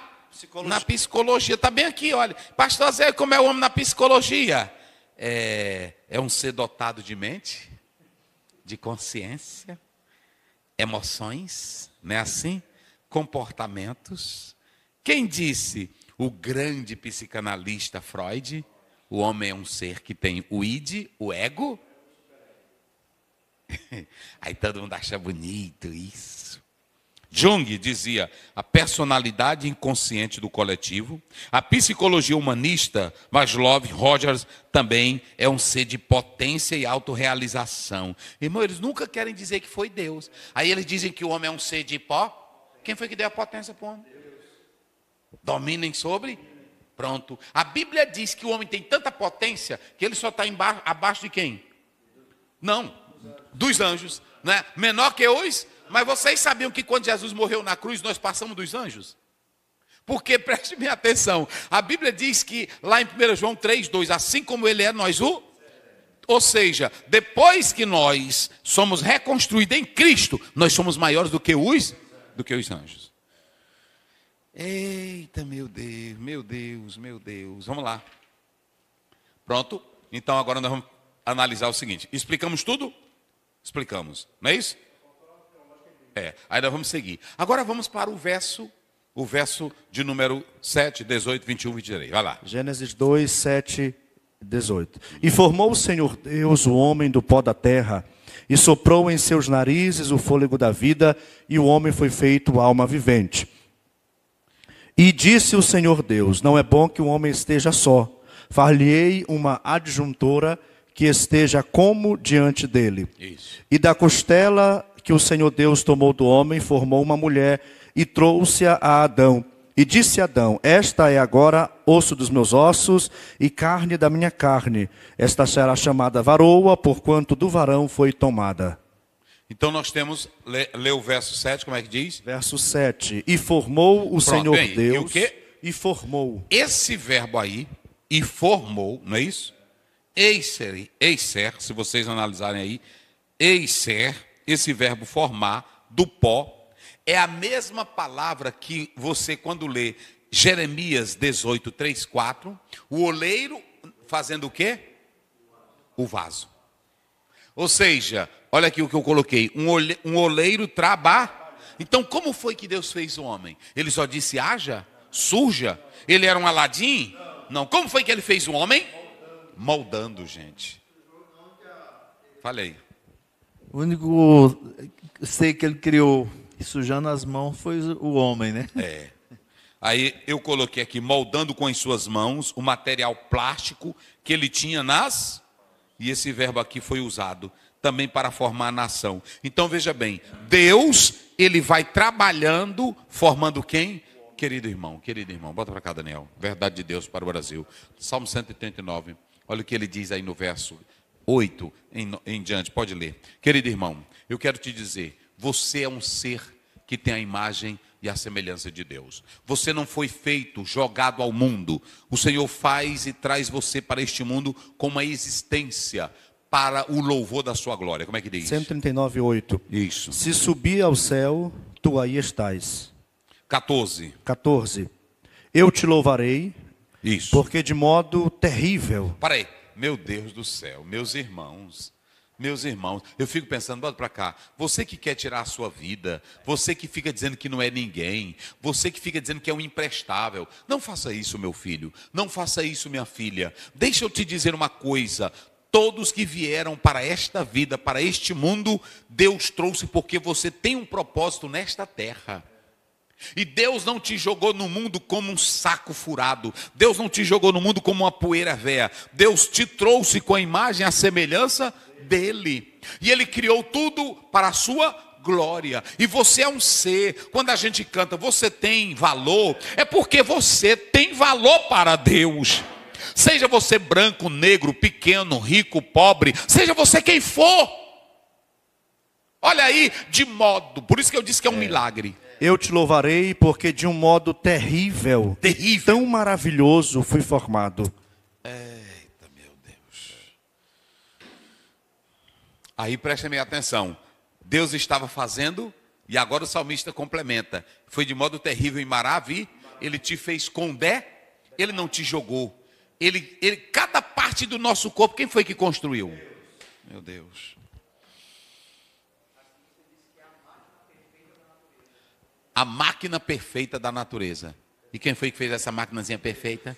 psicologia. Está bem aqui, olha. Pastor Zé, como é o homem na psicologia? É um ser dotado de mente, de consciência, emoções, não é assim? Comportamentos. Quem disse? O grande psicanalista Freud. O homem é um ser que tem o id, o ego. Aí todo mundo acha bonito isso. Jung dizia a personalidade inconsciente do coletivo. A psicologia humanista, Maslow, Rogers, também é um ser de potência e autorrealização. Irmão, eles nunca querem dizer que foi Deus. Aí eles dizem que o homem é um ser de pó. Quem foi que deu a potência para o homem? Dominem sobre? Pronto. A Bíblia diz que o homem tem tanta potência que ele só está abaixo de quem? Não, dos anjos. Né? Menor que os... Mas vocês sabiam que quando Jesus morreu na cruz, nós passamos dos anjos? Porque, preste bem atenção, a Bíblia diz que, lá em 1 João 3:2, assim como ele é, nós o... Ou seja, depois que nós somos reconstruídos em Cristo, nós somos maiores do que os anjos. Eita, meu Deus, meu Deus, meu Deus. Vamos lá. Pronto? Então agora nós vamos analisar o seguinte. Explicamos tudo? Explicamos, não é isso? Aí nós vamos seguir. Agora vamos para o verso de número 7, 18, 21, 23. Vai lá. Gênesis 2, 7, 18. E formou o Senhor Deus o homem do pó da terra, e soprou em seus narizes o fôlego da vida, e o homem foi feito alma vivente. E disse o Senhor Deus, não é bom que o homem esteja só. Far-lhe-ei uma adjuntora que esteja como diante dele. Isso. E da costela que o Senhor Deus tomou do homem, formou uma mulher e trouxe-a a Adão. E disse Adão, esta é agora osso dos meus ossos e carne da minha carne. Esta será chamada varoa, porquanto do varão foi tomada. Então nós temos, lê o verso 7, como é que diz? Verso 7. E formou o Senhor Deus. E o quê? E formou. Esse verbo aí, e formou, não é isso? Eiser, se vocês analisarem aí, eiser, esse verbo formar, do pó, é a mesma palavra que você, quando lê Jeremias 18, 3, 4, o oleiro fazendo o quê? O vaso. Ou seja, olha aqui o que eu coloquei, um oleiro trabalha. Então, como foi que Deus fez o homem? Ele só disse haja, surja? Ele era um Aladim? Não. Como foi que ele fez o homem? Moldando, gente. Falei. O único ser que ele criou sujando as mãos foi o homem, né? É. Aí eu coloquei aqui, moldando com as suas mãos o material plástico que ele tinha nas... E esse verbo aqui foi usado também para formar a nação. Então veja bem, Deus, ele vai trabalhando, formando quem? Querido irmão, bota para cá, Daniel. Verdade de Deus para o Brasil. Salmo 139, olha o que ele diz aí no verso 8 em diante, pode ler. Querido irmão, eu quero te dizer, você é um ser que tem a imagem e a semelhança de Deus. Você não foi feito, jogado ao mundo. O Senhor faz e traz você para este mundo com uma existência para o louvor da sua glória. Como é que diz? 139, 8. Isso. Se subir ao céu, tu aí estás. 14. Eu te louvarei. Isso. Porque de modo terrível. Para aí. Meu Deus do céu, meus irmãos, eu fico pensando, bota para cá, você que quer tirar a sua vida, você que fica dizendo que não é ninguém, você que fica dizendo que é um imprestável, não faça isso, meu filho, não faça isso, minha filha. Deixa eu te dizer uma coisa, todos que vieram para esta vida, para este mundo, Deus trouxe porque você tem um propósito nesta terra. E Deus não te jogou no mundo como um saco furado. Deus não te jogou no mundo como uma poeira véia. Deus te trouxe com a imagem e a semelhança dele. E ele criou tudo para a sua glória. E você é um ser. Quando a gente canta, você tem valor. É porque você tem valor para Deus. Seja você branco, negro, pequeno, rico, pobre. Seja você quem for. Olha aí, de modo. Por isso que eu disse que é um milagre. Eu te louvarei porque de um modo terrível, tão maravilhoso fui formado. Eita, meu Deus. Aí prestem bem atenção. Deus estava fazendo, e agora o salmista complementa. Foi de modo terrível e maravilhoso. Ele te fez com ele não te jogou. Cada parte do nosso corpo, quem foi que construiu? Meu Deus. A máquina perfeita da natureza. E quem foi que fez essa maquinazinha perfeita?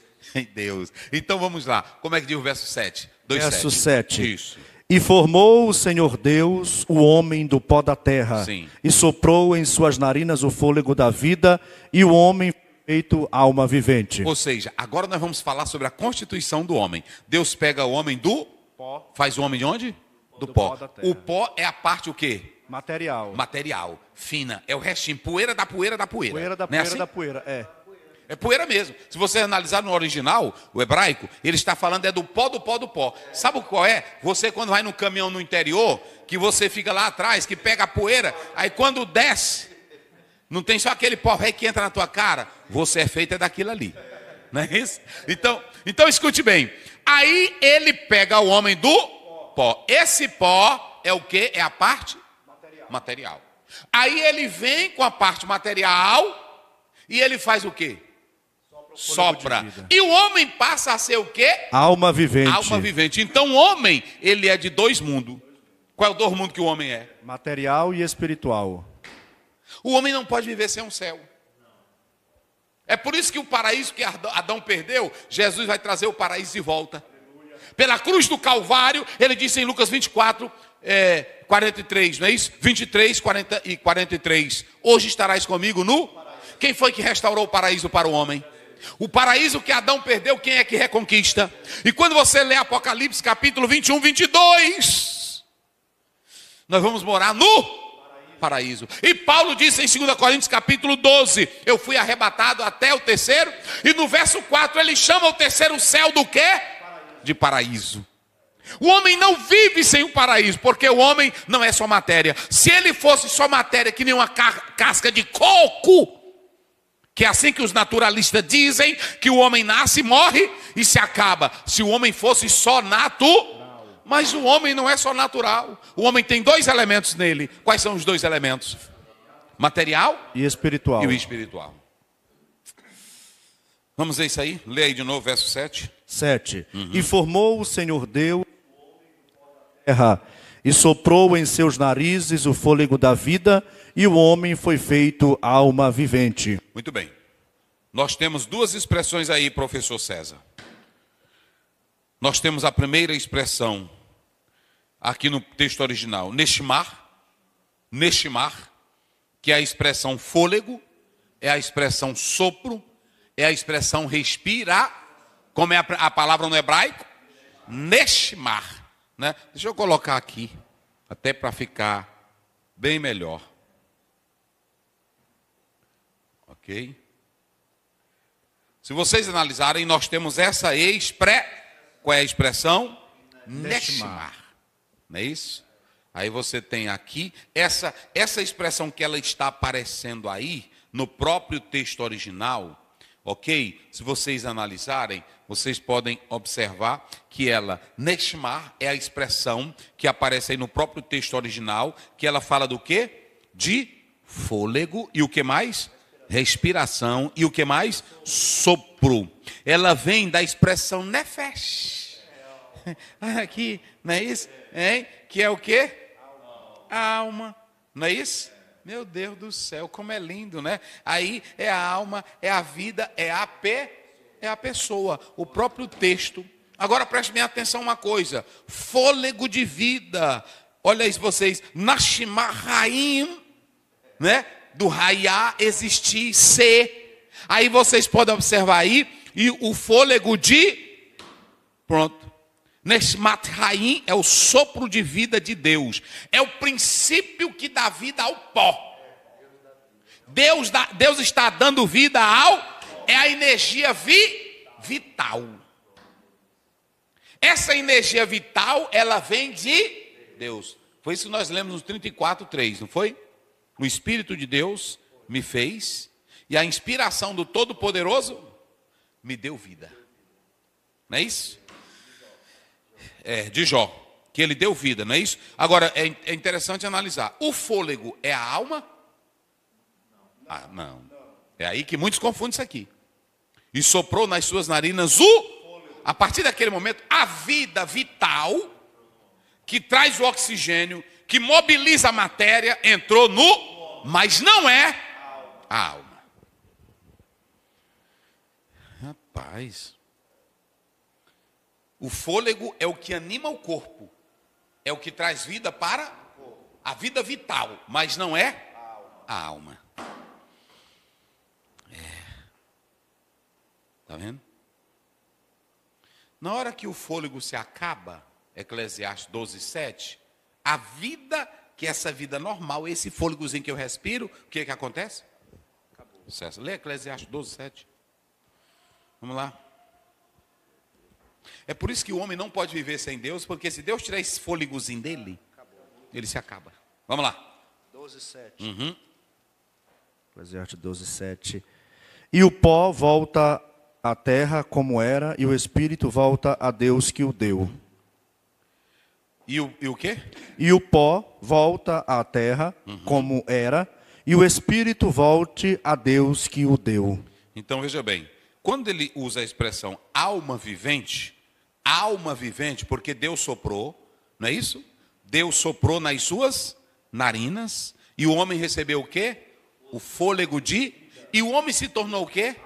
Deus. Então vamos lá. Como é que diz o verso 7? Verso 7. Isso. E formou o Senhor Deus o homem do pó da terra. Sim. E soprou em suas narinas o fôlego da vida. E o homem feito alma vivente. Ou seja, agora nós vamos falar sobre a constituição do homem. Deus pega o homem do pó. Faz o homem de onde? Do pó. O pó é a parte o quê? Material, fina, é o restinho, poeira da poeira da poeira. Poeira da poeira da poeira, é. É poeira mesmo. Se você analisar no original, o hebraico, ele está falando é do pó do pó do pó. Sabe qual é? Você quando vai no caminhão no interior, que você fica lá atrás, que pega a poeira, aí quando desce, não tem só aquele pó ré que entra na tua cara, você é feito daquilo ali. Não é isso? Então escute bem. Aí ele pega o homem do pó. Esse pó é o quê? É a parte material. Aí ele vem com a parte material e ele faz o quê? Sopra. E o homem passa a ser o quê? Alma vivente. Alma vivente. Então o homem, ele é de dois mundos. Qual é o dois mundos que o homem é? Material e espiritual. O homem não pode viver sem um céu. É por isso que o paraíso que Adão perdeu, Jesus vai trazer o paraíso de volta. Pela cruz do Calvário, ele disse em Lucas 24, 43, não é isso? 23, 40 e 43. Hoje estarás comigo no... Quem foi que restaurou o paraíso para o homem? O paraíso que Adão perdeu, quem é que reconquista? E quando você lê Apocalipse capítulo 21, 22, nós vamos morar no paraíso. E Paulo disse em 2 Coríntios capítulo 12, eu fui arrebatado até o terceiro. E no verso 4 ele chama o terceiro céu do quê? De paraíso. O homem não vive sem o paraíso, porque o homem não é só matéria. Se ele fosse só matéria, que nem uma casca de coco, que é assim que os naturalistas dizem, que o homem nasce, morre e se acaba. Se o homem fosse só mas o homem não é só natural. O homem tem dois elementos nele. Quais são os dois elementos? material e espiritual. e o espiritual. Vamos ver isso aí? Lê aí de novo, verso 7. 7. E formou o Senhor Deus a terra, e soprou em seus narizes o fôlego da vida, e o homem foi feito alma vivente. Muito bem. Nós temos duas expressões aí, professor César. Nós temos a primeira expressão, aqui no texto original, neshimar, que é a expressão fôlego, é a expressão sopro, é a expressão respirar. Como é a palavra no hebraico? Neshimar. Né? Deixa eu colocar aqui, até para ficar bem melhor. Ok? Se vocês analisarem, nós temos essa qual é a expressão? Neshimar. Não é isso? Aí você tem aqui, essa expressão que ela está aparecendo aí, no próprio texto original, ok? Se vocês analisarem, vocês podem observar que ela, neshimar, é a expressão que aparece aí no próprio texto original, que ela fala do quê? De fôlego e o que mais? Respiração e o que mais? Sopro. Ela vem da expressão nefesh. Aqui, não é isso? Hein? Que é o quê? Alma. Não é isso? Meu Deus do céu, como é lindo, né? Aí é a alma, é a vida, é a pessoa, o próprio texto. Agora preste bem atenção uma coisa: fôlego de vida. Olha isso vocês, Nashimar Raim, né? Do raiá existir ser. Aí vocês podem observar aí, e o fôlego de, pronto. Neshmat Raim é o sopro de vida de Deus. É o princípio que dá vida ao pó. Deus está dando vida é a energia vital. Essa energia vital, ela vem de Deus. Foi isso que nós lemos no 34:3, não foi? O Espírito de Deus me fez, e a inspiração do Todo-Poderoso me deu vida. Não é isso? De Jó, que ele deu vida, não é isso? Agora, é interessante analisar. O fôlego é a alma? Não. É aí que muitos confundem isso aqui. E soprou nas suas narinas a partir daquele momento, a vida vital, que traz o oxigênio, que mobiliza a matéria, entrou mas não é a alma. Rapaz. O fôlego é o que anima o corpo, é o que traz vida para a vida vital, mas não é a alma. Está vendo? Na hora que o fôlego se acaba, Eclesiastes 12:7, a vida, que é essa vida normal, esse fôlegozinho que eu respiro, o que acontece? Acabou. César, lê Eclesiastes 12:7. Vamos lá. É por isso que o homem não pode viver sem Deus, porque se Deus tirar esse fôlegozinho dele, ele se acaba. Vamos lá. 12:7. Eclesiastes 12:7. E o pó volta à terra como era, e o espírito volta a Deus que o deu. E o quê? E o pó volta à terra como era, e o espírito volte a Deus que o deu. Então veja bem, quando ele usa a expressão alma vivente, porque Deus soprou, não é isso? Deus soprou nas suas narinas, e o homem recebeu o quê? O fôlego e o homem se tornou o quê?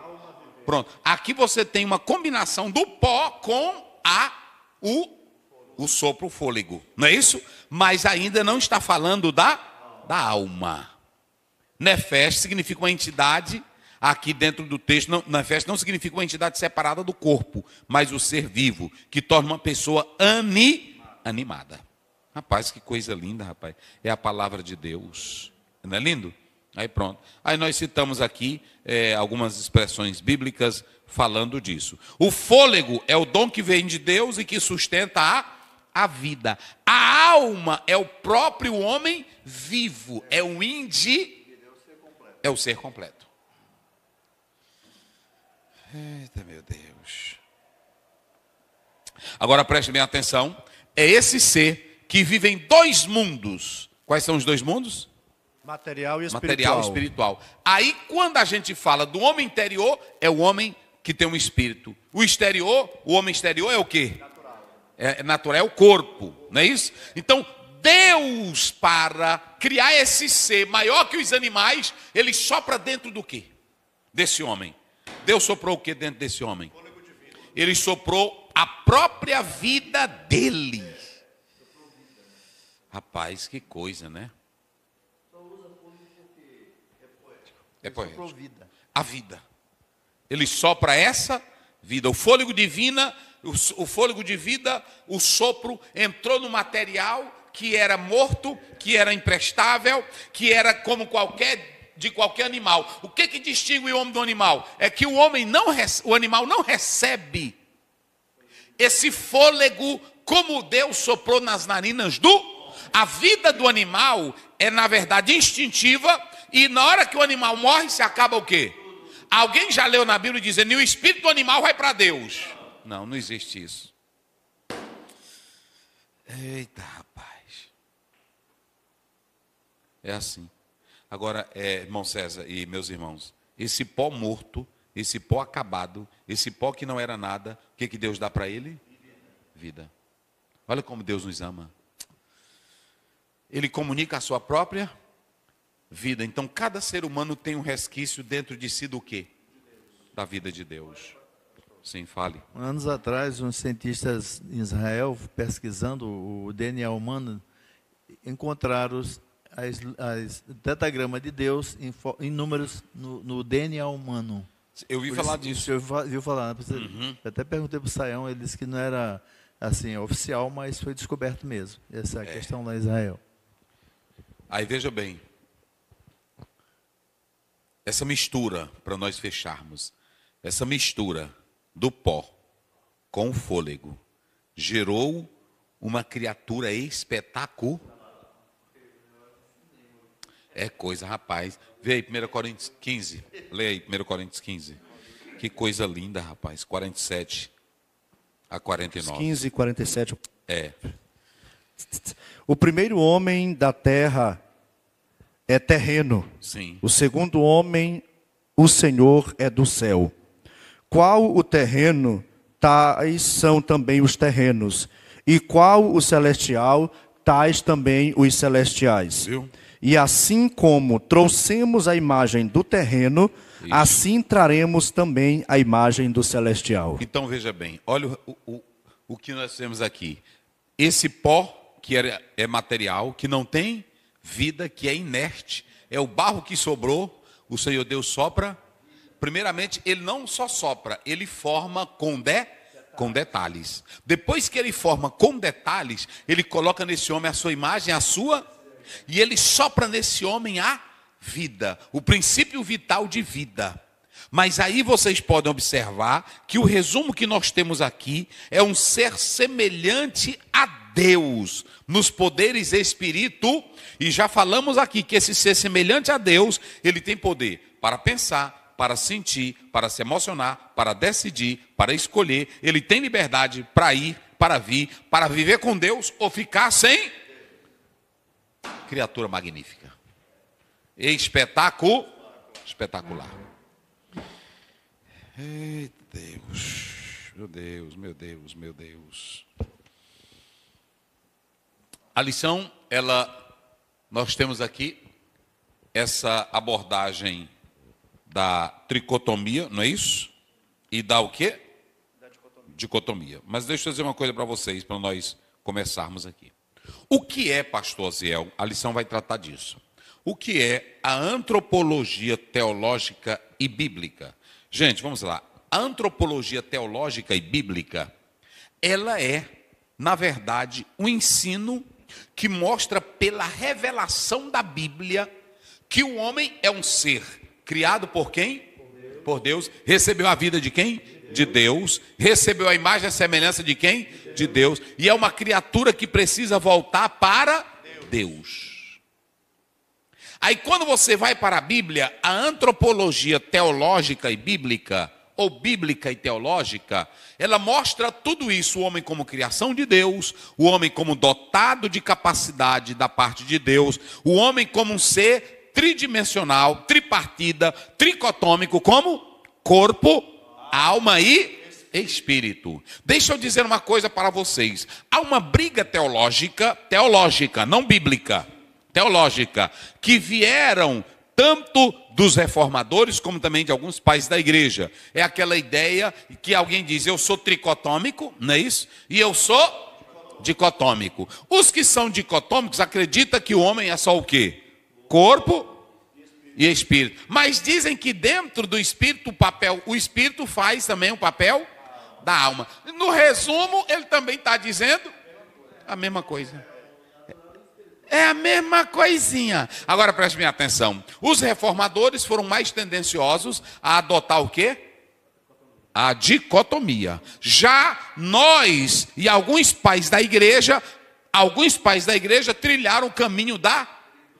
Pronto, aqui você tem uma combinação do pó com o sopro, o fôlego, não é isso? Mas ainda não está falando da alma. Nefesh significa uma entidade, aqui dentro do texto, Nefesh não significa uma entidade separada do corpo, mas o ser vivo, que torna uma pessoa animada. Rapaz, que coisa linda, rapaz. É a palavra de Deus. Não é lindo? Aí pronto. Aí nós citamos aqui algumas expressões bíblicas falando disso. O fôlego é o dom que vem de Deus e que sustenta a vida. A alma é o próprio homem vivo. É o é o ser completo. Eita, meu Deus. Agora preste bem atenção. É esse ser que vive em dois mundos. Quais são os dois mundos? Material e espiritual. Material e espiritual. Aí, quando a gente fala do homem interior, é o homem que tem um espírito. O exterior, o homem exterior é o quê? É natural, é o corpo, não é isso? Então, Deus, para criar esse ser maior que os animais, ele sopra dentro do quê? Desse homem. Deus soprou o que dentro desse homem? Ele soprou a própria vida dele. Rapaz, que coisa, né? É poético. A vida. Ele sopra essa vida. O fôlego divino, o fôlego de vida, o sopro entrou no material que era morto, que era imprestável, que era como de qualquer animal. O que distingue o homem do animal? É que o animal não recebe esse fôlego como Deus soprou nas narinas A vida do animal é, na verdade, instintiva, e na hora que o animal morre, se acaba o quê? Alguém já leu na Bíblia dizendo, e o espírito do animal vai para Deus. Não, não existe isso. Eita, rapaz. É assim. Agora, irmão César e meus irmãos, esse pó morto, esse pó acabado, esse pó que não era nada, o que Deus dá para ele? Vida. Olha como Deus nos ama. Ele comunica a sua própria vida. Então, cada ser humano tem um resquício dentro de si do quê? Da vida de Deus. Sim, fale. Anos atrás, uns cientistas em Israel, pesquisando o DNA humano, encontraram as tetagramas de Deus em números no DNA humano. Eu ouvi falar disso. Você viu falar? Eu até perguntei para o Saião, ele disse que não era assim, oficial, mas foi descoberto mesmo. Essa é a questão lá em Israel. Aí veja bem, essa mistura, para nós fecharmos, essa mistura do pó com o fôlego gerou uma criatura espetacular. É coisa, rapaz. Vê aí, 1 Coríntios 15. Leia aí, 1 Coríntios 15. Que coisa linda, rapaz. 47 a 49. 15 e 47. É. O primeiro homem da terra é terreno. Sim. O segundo homem, o Senhor, é do céu. Qual o terreno, tais são também os terrenos. E qual o celestial, tais também os celestiais. Viu? E assim como trouxemos a imagem do terreno, isso, assim traremos também a imagem do celestial. Então veja bem, olha o que nós temos aqui. Esse pó que é material, que não tem vida, que é inerte, é o barro que sobrou, o Senhor Deus sopra. Primeiramente, ele não só sopra, ele forma com detalhes. Depois que ele forma com detalhes, ele coloca nesse homem a sua imagem, e ele sopra nesse homem a vida, o princípio vital de vida. Mas aí vocês podem observar que o resumo que nós temos aqui é um ser semelhante a Deus, nos poderes espírito, e já falamos aqui que esse ser semelhante a Deus, ele tem poder para pensar, para sentir, para se emocionar, para decidir, para escolher, ele tem liberdade para ir, para vir, para viver com Deus ou ficar sem. Criatura magnífica. Espetacular. Ei, Deus. Meu Deus, meu Deus, meu Deus. A lição, nós temos aqui essa abordagem da tricotomia, não é isso? E da o quê? Da dicotomia. Mas deixa eu dizer uma coisa para vocês, para nós começarmos aqui. O que é, pastor Aziel? A lição vai tratar disso. O que é a antropologia teológica e bíblica? Gente, vamos lá. A antropologia teológica e bíblica, ela é, na verdade, um ensino que mostra pela revelação da Bíblia que o homem é um ser criado por quem? Por Deus. Recebeu a vida de quem? De Deus. Recebeu a imagem e a semelhança de quem? De Deus. E é uma criatura que precisa voltar para Deus. Aí quando você vai para a Bíblia, a antropologia teológica e bíblica, ou bíblica e teológica, ela mostra tudo isso, o homem como criação de Deus, o homem como dotado de capacidade da parte de Deus, o homem como um ser tridimensional, tripartida, tricotômico, como corpo, alma e espírito. Deixa eu dizer uma coisa para vocês. Há uma briga teológica, não bíblica, teológica, que vieram tanto dos reformadores como também de alguns pais da igreja. É aquela ideia que alguém diz, eu sou tricotômico, não é isso? E eu sou dicotômico. Os que são dicotômicos acreditam que o homem é só o quê? Corpo e espírito. Mas dizem que dentro do espírito o espírito faz também o papel da alma. No resumo, ele também está dizendo a mesma coisa. É a mesma coisinha. Agora preste bem atenção. Os reformadores foram mais tendenciosos a adotar o quê? A dicotomia. Já nós e alguns pais da igreja trilharam o caminho da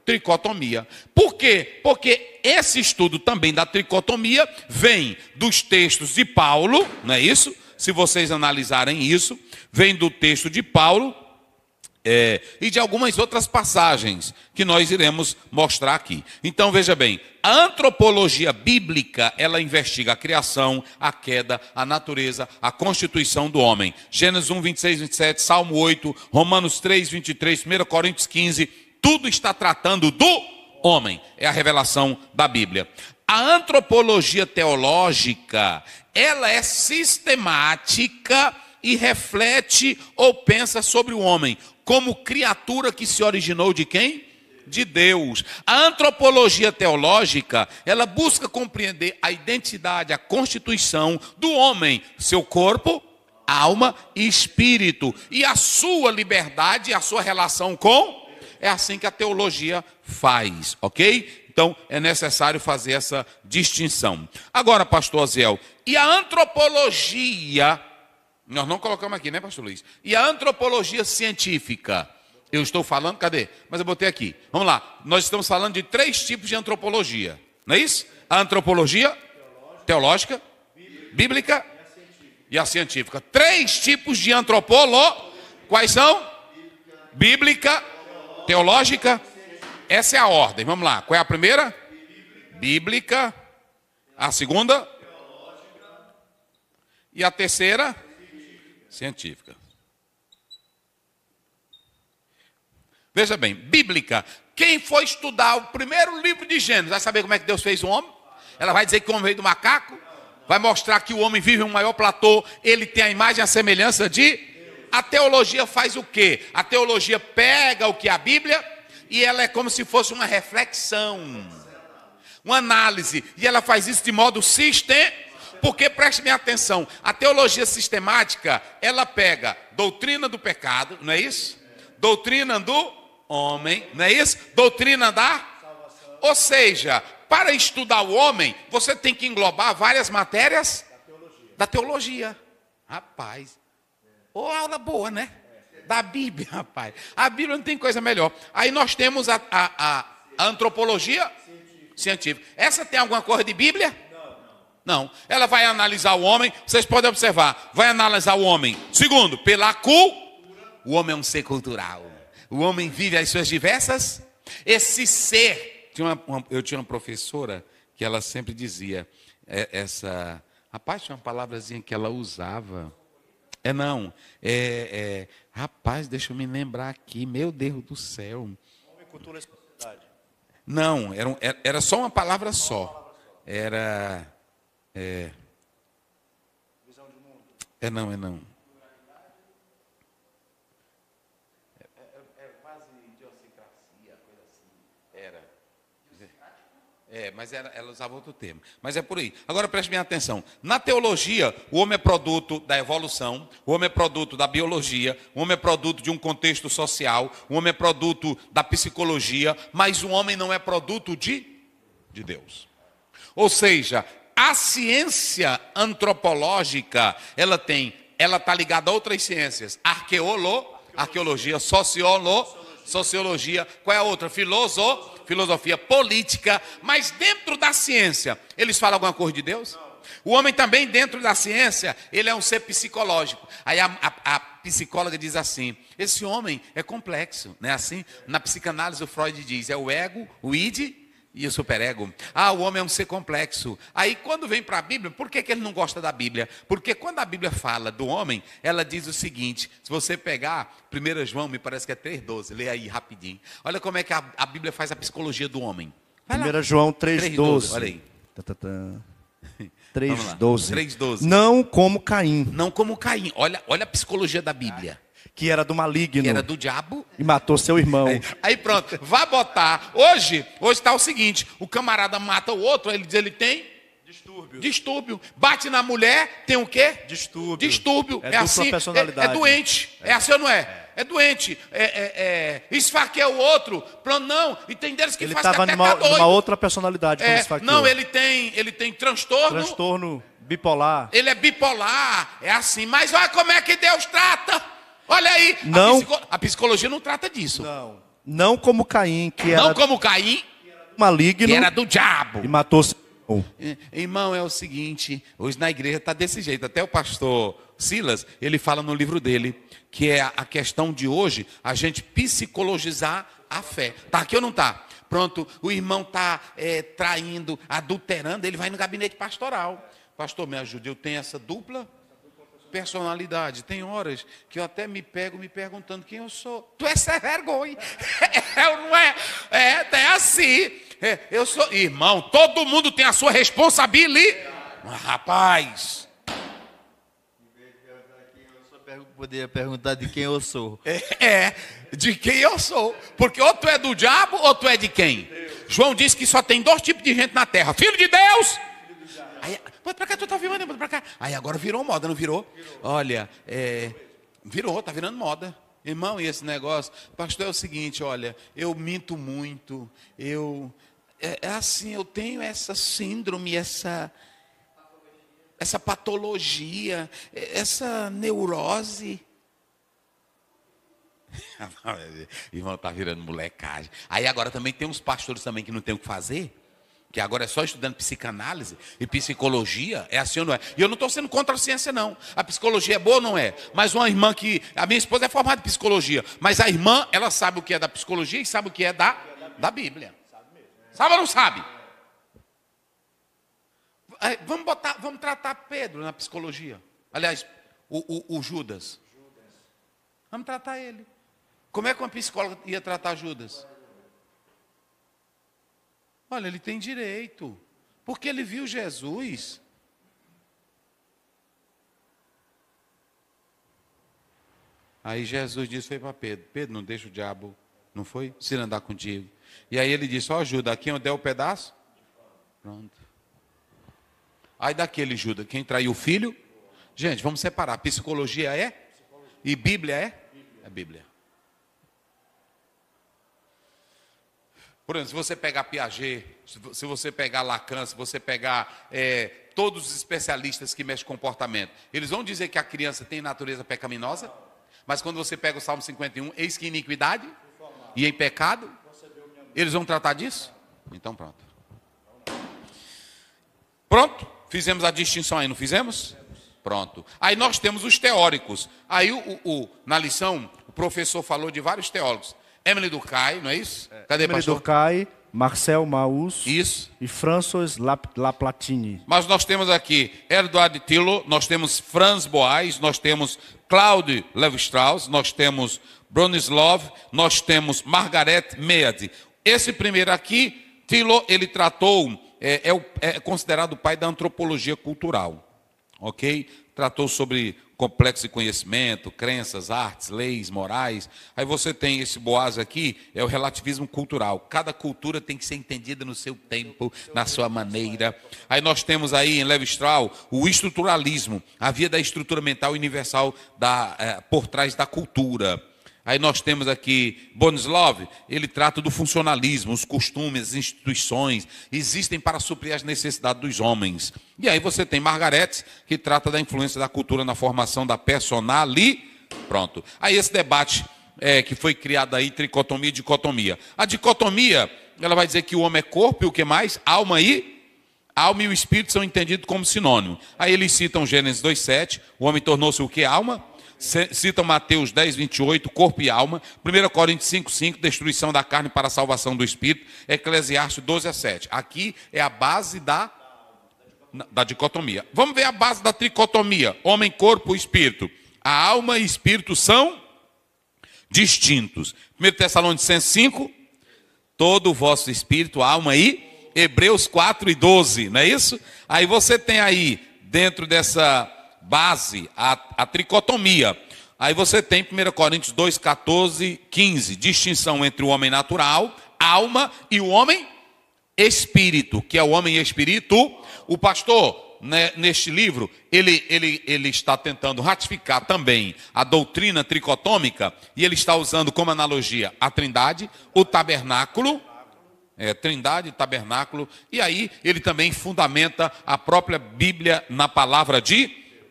tricotomia. Por quê? Porque esse estudo também da tricotomia vem dos textos de Paulo, não é isso? Se vocês analisarem isso, vem do texto de Paulo, e de algumas outras passagens que nós iremos mostrar aqui. Então veja bem, a antropologia bíblica, ela investiga a criação, a queda, a natureza, a constituição do homem. Gênesis 1, 26, 27, Salmo 8, Romanos 3, 23, 1 Coríntios 15, tudo está tratando do homem. É a revelação da Bíblia. A antropologia teológica, ela é sistemática e reflete ou pensa sobre o homem como criatura que se originou de quem? De Deus. A antropologia teológica, ela busca compreender a identidade, a constituição do homem, seu corpo, alma e espírito, e a sua liberdade, a sua relação com... É assim que a teologia faz, ok? Então, é necessário fazer essa distinção. Agora, pastor Aziel, e a antropologia... Nós não colocamos aqui, né, pastor Luiz? E a antropologia científica? Eu estou falando, cadê? Mas eu botei aqui. Vamos lá. Nós estamos falando de 3 tipos de antropologia. Não é isso? A antropologia teológica, bíblica e a científica. 3 tipos de antropologia. Quais são? Bíblica, teológica. Essa é a ordem. Vamos lá. Qual é a primeira? Bíblica. A segunda? E a terceira? Científica. Veja bem, bíblica. Quem for estudar o primeiro livro de Gênesis, vai saber como é que Deus fez o homem? Ela vai dizer que o homem veio do macaco? Vai mostrar que o homem vive em um maior platô, ele tem a imagem e a semelhança de... A teologia faz o quê? A teologia pega o que é a Bíblia e ela é como se fosse uma reflexão, uma análise. E ela faz isso de modo sistemático. Porque, preste bem atenção, a teologia sistemática, ela pega doutrina do pecado, não é isso? Doutrina do homem, não é isso? Doutrina da salvação. Ou seja, para estudar o homem, você tem que englobar várias matérias da teologia. Rapaz, aula boa, né? Da Bíblia, rapaz. A Bíblia não tem coisa melhor. Aí nós temos a antropologia científica. Essa tem alguma coisa de Bíblia? Não, ela vai analisar o homem, vocês podem observar, vai analisar o homem. Segundo, pela cultura. O homem é um ser cultural. O homem vive as suas diversas. Esse ser. Eu tinha uma professora que ela sempre dizia, rapaz, tinha uma palavrazinha que ela usava. Rapaz, deixa eu me lembrar aqui, meu Deus do céu. Homem, cultura e sociedade. Não, era só uma palavra só. Era... Visão de mundo. Não. Quase idiosincrasia, coisa assim. Mas ela usava outro termo. Mas é por aí. Agora preste bem atenção. Na teologia, o homem é produto da evolução, o homem é produto da biologia, o homem é produto de um contexto social, o homem é produto da psicologia, mas o homem não é produto de Deus. Ou seja, a ciência antropológica, ela está ligada a outras ciências. Arqueologia, sociologia, qual é a outra? Filosofia, política. Mas dentro da ciência, eles falam alguma coisa de Deus? O homem também, dentro da ciência, ele é um ser psicológico. Aí a psicóloga diz assim, esse homem é complexo, não é assim? Na psicanálise o Freud diz, é o ego, o id e o superego. O homem é um ser complexo. Aí quando vem para a Bíblia, por que ele não gosta da Bíblia? Porque quando a Bíblia fala do homem, ela diz o seguinte, se você pegar 1 João, me parece que é 3,12, lê aí rapidinho. Olha como é que a Bíblia faz a psicologia do homem. 1 João 3,12. Olha aí. 3,12. 3,12. Não como Caim. Não como Caim. Olha a psicologia da Bíblia. Que era do maligno. Que era do diabo. E matou seu irmão. Aí pronto, vai botar. Hoje está o seguinte, o camarada mata o outro, ele diz, ele tem distúrbio. Bate na mulher, tem o quê? Distúrbio. É assim, é doente. É assim ou não é? É doente. Esfaqueia o outro. Pronto, não. E tem deles que faz até numa outra personalidade. Não, ele tem transtorno. Transtorno bipolar. Ele é bipolar. É assim. Mas olha como é que Deus trata. Olha aí. Não, a psicologia não trata disso. Não como Caim, que era... Não como Caim, maligno. que era do diabo. E matou seu irmão. Irmão, é o seguinte, hoje na igreja está desse jeito. Até o pastor Silas, ele fala no livro dele, que é a questão de hoje, a gente psicologizar a fé. Está aqui ou não está? Pronto, o irmão está traindo, adulterando, ele vai no gabinete pastoral. Pastor, me ajude, eu tenho essa dupla personalidade. Tem horas que eu até me pego me perguntando quem eu sou. Tu é sem vergonha. Não é? É assim. Eu sou. Irmão, todo mundo tem a sua responsabilidade. Rapaz. Eu poderia perguntar de quem eu sou. De quem eu sou. Porque ou tu é do diabo ou tu é de quem? João disse que só tem 2 tipos de gente na terra. Filho de Deus. Aí, bota pra cá, tu tá filmando, bota pra cá. Aí agora virou moda, não virou? Olha, virou, tá virando moda. Irmão, e esse negócio? Pastor, é o seguinte, olha, eu minto muito, é assim, eu tenho essa síndrome, essa patologia, essa neurose. Irmão, tá virando molecagem. Aí agora também tem uns pastores também que não tem o que fazer, que agora é só estudando psicanálise e psicologia, é assim ou não é? E eu não estou sendo contra a ciência, não. A psicologia é boa ou não é? Mas uma irmã que... A minha esposa é formada em psicologia, mas a irmã, ela sabe o que é da psicologia e sabe o que é da Bíblia. Sabe ou não sabe? Vamos tratar Pedro na psicologia. Aliás, o Judas. Vamos tratar ele. Como é que uma psicóloga ia tratar Judas? Olha, ele tem direito, porque ele viu Jesus. Aí Jesus disse, foi para Pedro, Pedro, não deixa o diabo, não foi? Se ele andar contigo. E aí ele disse, Judas, aqui onde der o pedaço? Pronto. Aí daquele Judas, quem traiu o filho? Gente, vamos separar, psicologia e Bíblia é Bíblia. Por exemplo, se você pegar Piaget, se você pegar Lacan, se você pegar todos os especialistas que mexem com comportamento, eles vão dizer que a criança tem natureza pecaminosa, mas quando você pega o Salmo 51, eis que iniquidade e em pecado, eles vão tratar disso? Então pronto. Pronto? Fizemos a distinção aí, não fizemos? Pronto. Aí nós temos os teóricos. Aí na lição, o professor falou de vários teólogos. Emily Durkheim, não é isso? Cadê, Emily pastor? Durkheim, Marcel Mauss. Isso. E François Laplatine. Mas nós temos aqui Edward Tylor, nós temos Franz Boas, nós temos Claude Lévi-Strauss, nós temos Bronislaw, nós temos Margaret Mead. Esse primeiro aqui, Tylor, ele tratou, é considerado o pai da antropologia cultural. Ok? Tratou sobre complexo de conhecimento, crenças, artes, leis, morais. Aí você tem esse Boas aqui, é o relativismo cultural. Cada cultura tem que ser entendida no seu tempo, na sua maneira. Aí nós temos aí em Lévi-Strauss o estruturalismo, a via da estrutura mental universal por trás da cultura. Aí nós temos aqui Bronislaw, ele trata do funcionalismo, os costumes, as instituições, existem para suprir as necessidades dos homens. E aí você tem Margaret, que trata da influência da cultura na formação da personalidade. Pronto. Aí esse debate que foi criado aí, tricotomia e dicotomia. A dicotomia, ela vai dizer que o homem é corpo e o que mais? Alma e Alma e o espírito são entendidos como sinônimo. Aí eles citam Gênesis 2,7, o homem tornou-se o que? Alma. Citam Mateus 10,28, corpo e alma. 1 Coríntios 5,5, destruição da carne para a salvação do espírito. Eclesiastes 12,7. Aqui é a base da dicotomia. Vamos ver a base da tricotomia. Homem, corpo, espírito. A alma e espírito são distintos. 1 Tessalonicenses 5, todo o vosso espírito, alma e Hebreus 4:12, não é isso? Aí você tem aí, dentro dessa base, a tricotomia. Aí você tem 1 Coríntios 2:14, 15, distinção entre o homem natural, alma, e o homem espírito, que é o homem espírito. O pastor, né, neste livro, ele está tentando ratificar também a doutrina tricotômica, e ele está usando como analogia a trindade, o tabernáculo, trindade, tabernáculo, e aí ele também fundamenta a própria Bíblia na palavra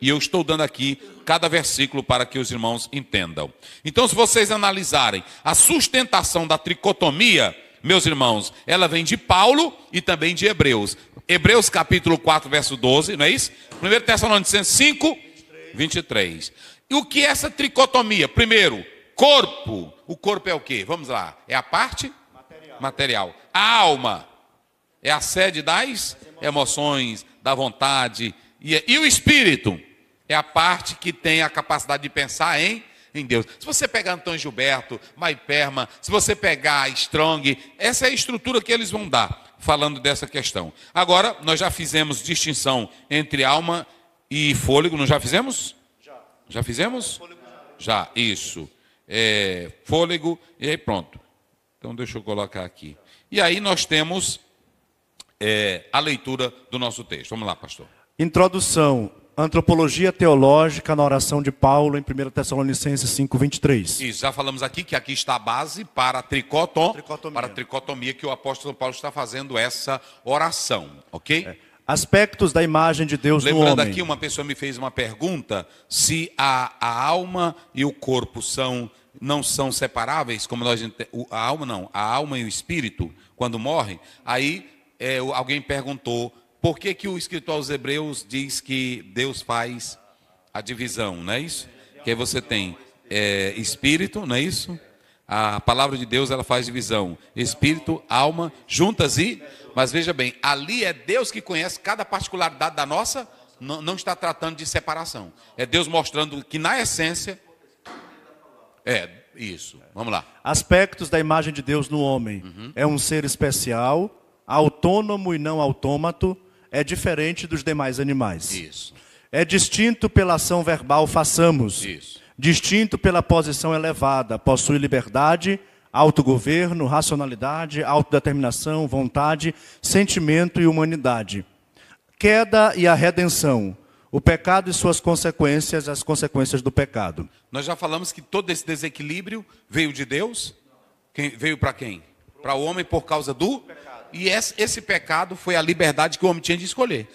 e eu estou dando aqui cada versículo para que os irmãos entendam. Então, se vocês analisarem a sustentação da tricotomia, meus irmãos, ela vem de Paulo e também de Hebreus. Hebreus capítulo 4, verso 12, não é isso? 1 Tessalonicenses 5, 23. E o que é essa tricotomia? Primeiro, corpo. O corpo é o quê? Vamos lá. É a parte material. A alma é a sede das emoções, da vontade. E o espírito é a parte que tem a capacidade de pensar em Deus. Se você pegar Antônio Gilberto, Maiperma, se você pegar Strong, essa é a estrutura que eles vão dar, falando dessa questão. Agora, nós já fizemos distinção entre alma e fôlego, não já fizemos? Já fizemos? Já, isso. Fôlego, e aí pronto. Então, deixa eu colocar aqui. E aí nós temos a leitura do nosso texto. Vamos lá, pastor. Introdução. Antropologia teológica na oração de Paulo em 1 Tessalonicenses 5:23. Isso, já falamos aqui que aqui está a base para a tricotomia que o apóstolo Paulo está fazendo essa oração, ok? Aspectos da imagem de Deus no homem. Lembrando aqui, uma pessoa me fez uma pergunta, se a alma e o corpo não são separáveis, como nós a alma não, a alma e o espírito, quando morrem, aí alguém perguntou, por que que o escritor aos Hebreus diz que Deus faz a divisão, não é isso? Que aí você tem espírito, não é isso? A palavra de Deus, ela faz divisão. Espírito, alma, juntas mas veja bem, ali é Deus que conhece cada particularidade da nossa, não está tratando de separação. É Deus mostrando que na essência, isso. Vamos lá. Aspectos da imagem de Deus no homem. É um ser especial, autônomo e não autômato, é diferente dos demais animais. Isso. É distinto pela ação verbal façamos. Isso. Distinto pela posição elevada. Possui liberdade, autogoverno, racionalidade, autodeterminação, vontade, sentimento e humanidade. Queda e a redenção. O pecado e suas consequências, as consequências do pecado. Nós já falamos que todo esse desequilíbrio veio de Deus. Veio para quem? Para o homem por causa do pecado. E esse pecado foi a liberdade que o homem tinha de escolher.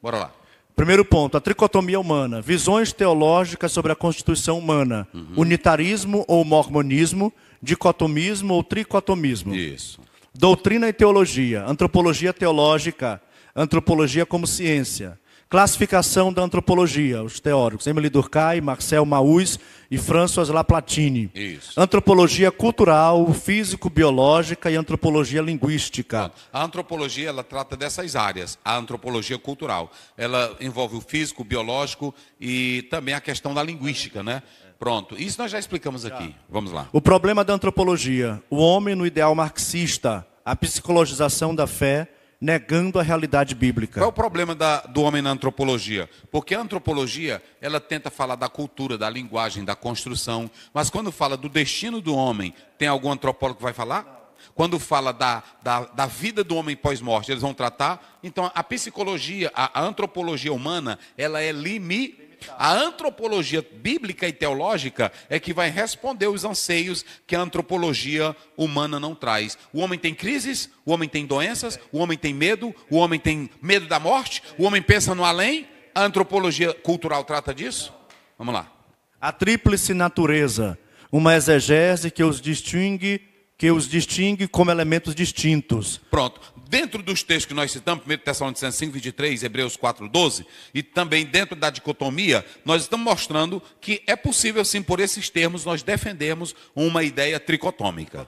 Bora lá. Primeiro ponto, a tricotomia humana. Visões teológicas sobre a constituição humana. Unitarismo ou mormonismo, dicotomismo ou tricotomismo. Isso. Doutrina e teologia. Antropologia teológica. Antropologia como ciência. Classificação da antropologia, os teóricos, Emily Durkheim, Marcel Mauss e François Laplatine. Isso. Antropologia cultural, físico-biológica e antropologia linguística. A antropologia, ela trata dessas áreas. A antropologia cultural, ela envolve o físico, o biológico e também a questão da linguística, né? Pronto, isso nós já explicamos aqui. Vamos lá. O problema da antropologia, o homem no ideal marxista, a psicologização da fé, negando a realidade bíblica. Qual é o problema do homem na antropologia? Porque a antropologia, ela tenta falar da cultura, da linguagem, da construção, mas quando fala do destino do homem, tem algum antropólogo que vai falar? Quando fala da vida do homem pós-morte, eles vão tratar? Então, a psicologia, a antropologia humana, ela é limitada. A antropologia bíblica e teológica é que vai responder os anseios que a antropologia humana não traz. O homem tem crises, o homem tem doenças, o homem tem medo, o homem tem medo da morte, o homem pensa no além. A antropologia cultural trata disso? Vamos lá. A tríplice natureza, uma exegese que os distingue que os distingue como elementos distintos. Pronto. Dentro dos textos que nós citamos, 1 Tessalonicenses 5, 23, Hebreus 4, 12, e também dentro da dicotomia, nós estamos mostrando que é possível, sim, por esses termos, nós defendermos uma ideia tricotômica.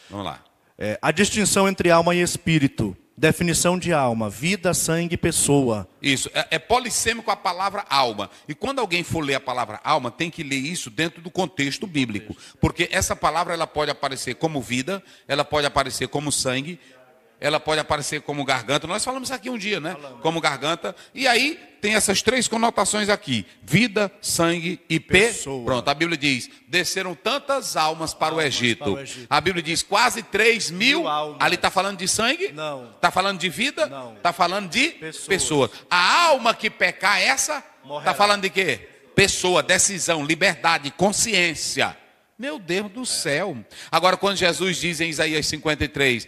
Vamos lá. A distinção entre alma e espírito. Definição de alma: vida, sangue, pessoa. Isso, é polissêmico a palavra alma. E quando alguém for ler a palavra alma, tem que ler isso dentro do contexto bíblico. Porque essa palavra ela pode aparecer como vida, ela pode aparecer como sangue, ela pode aparecer como garganta. Nós falamos aqui um dia, né? Como garganta. E aí tem essas três conotações aqui: vida, sangue e pessoa. Pronto, a Bíblia diz: desceram tantas almas para o Egito. A Bíblia diz quase 3.000. Ali está falando de sangue? Não. Está falando de vida? Não. Está falando de pessoa. A alma que pecar, essa? Está falando de quê? Pessoa, decisão, liberdade, consciência. Meu Deus do céu. Agora, quando Jesus diz em Isaías 53,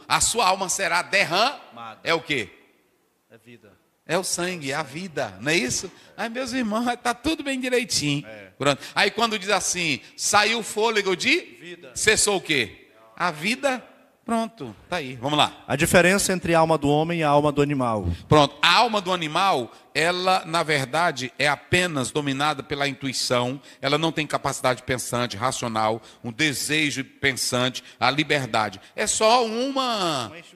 a sua alma será derramada, é o quê? É vida. É o sangue, é a vida, não é isso? Ai, meus irmãos, está tudo bem direitinho. Pronto. Aí quando diz assim, saiu o fôlego de vida, cessou o quê? A vida. Pronto, tá aí, vamos lá. A diferença entre a alma do homem e a alma do animal. Pronto, a alma do animal, ela na verdade é apenas dominada pela intuição, ela não tem capacidade pensante, racional, um desejo pensante, a liberdade. É só um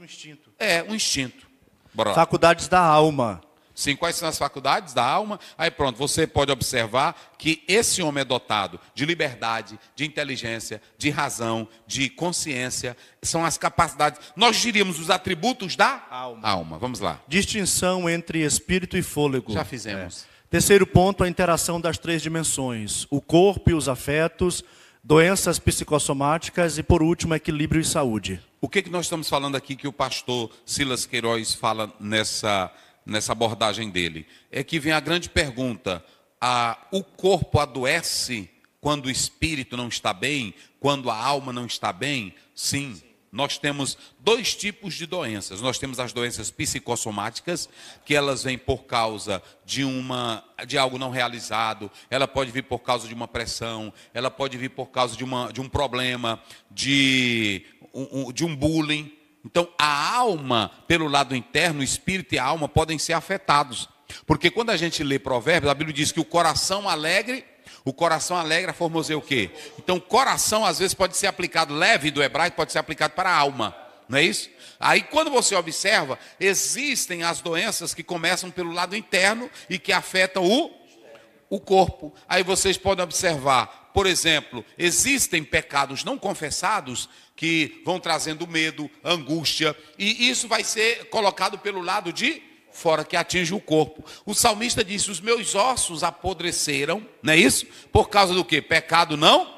instinto. É, um instinto. Bora lá. Faculdades da alma. Sim, quais são as faculdades da alma? Aí pronto, você pode observar que esse homem é dotado de liberdade, de inteligência, de razão, de consciência. São as capacidades, nós diríamos os atributos da alma. Vamos lá. Distinção entre espírito e fôlego. Já fizemos. Terceiro ponto, a interação das três dimensões. O corpo e os afetos, doenças psicossomáticas e, por último, equilíbrio e saúde. O que nós estamos falando aqui que o pastor Silas Queiroz fala nessa abordagem dele? É que vem a grande pergunta: o corpo adoece quando o espírito não está bem, quando a alma não está bem? Sim. Nós temos dois tipos de doenças. Nós temos as doenças psicossomáticas, que elas vêm por causa de algo não realizado, ela pode vir por causa de uma pressão, ela pode vir por causa de um problema, de um bullying. Então, a alma, pelo lado interno, o espírito e a alma podem ser afetados. Porque quando a gente lê Provérbios, a Bíblia diz que o coração alegre formoseia o quê? Então, coração, às vezes, pode ser aplicado, leve do hebraico, pode ser aplicado para a alma. Não é isso? Aí, quando você observa, existem as doenças que começam pelo lado interno e que afetam o corpo. Aí vocês podem observar, por exemplo, existem pecados não confessados que vão trazendo medo, angústia, e isso vai ser colocado pelo lado de fora, que atinge o corpo. O salmista disse: os meus ossos apodreceram, não é isso? Por causa do quê? Pecado não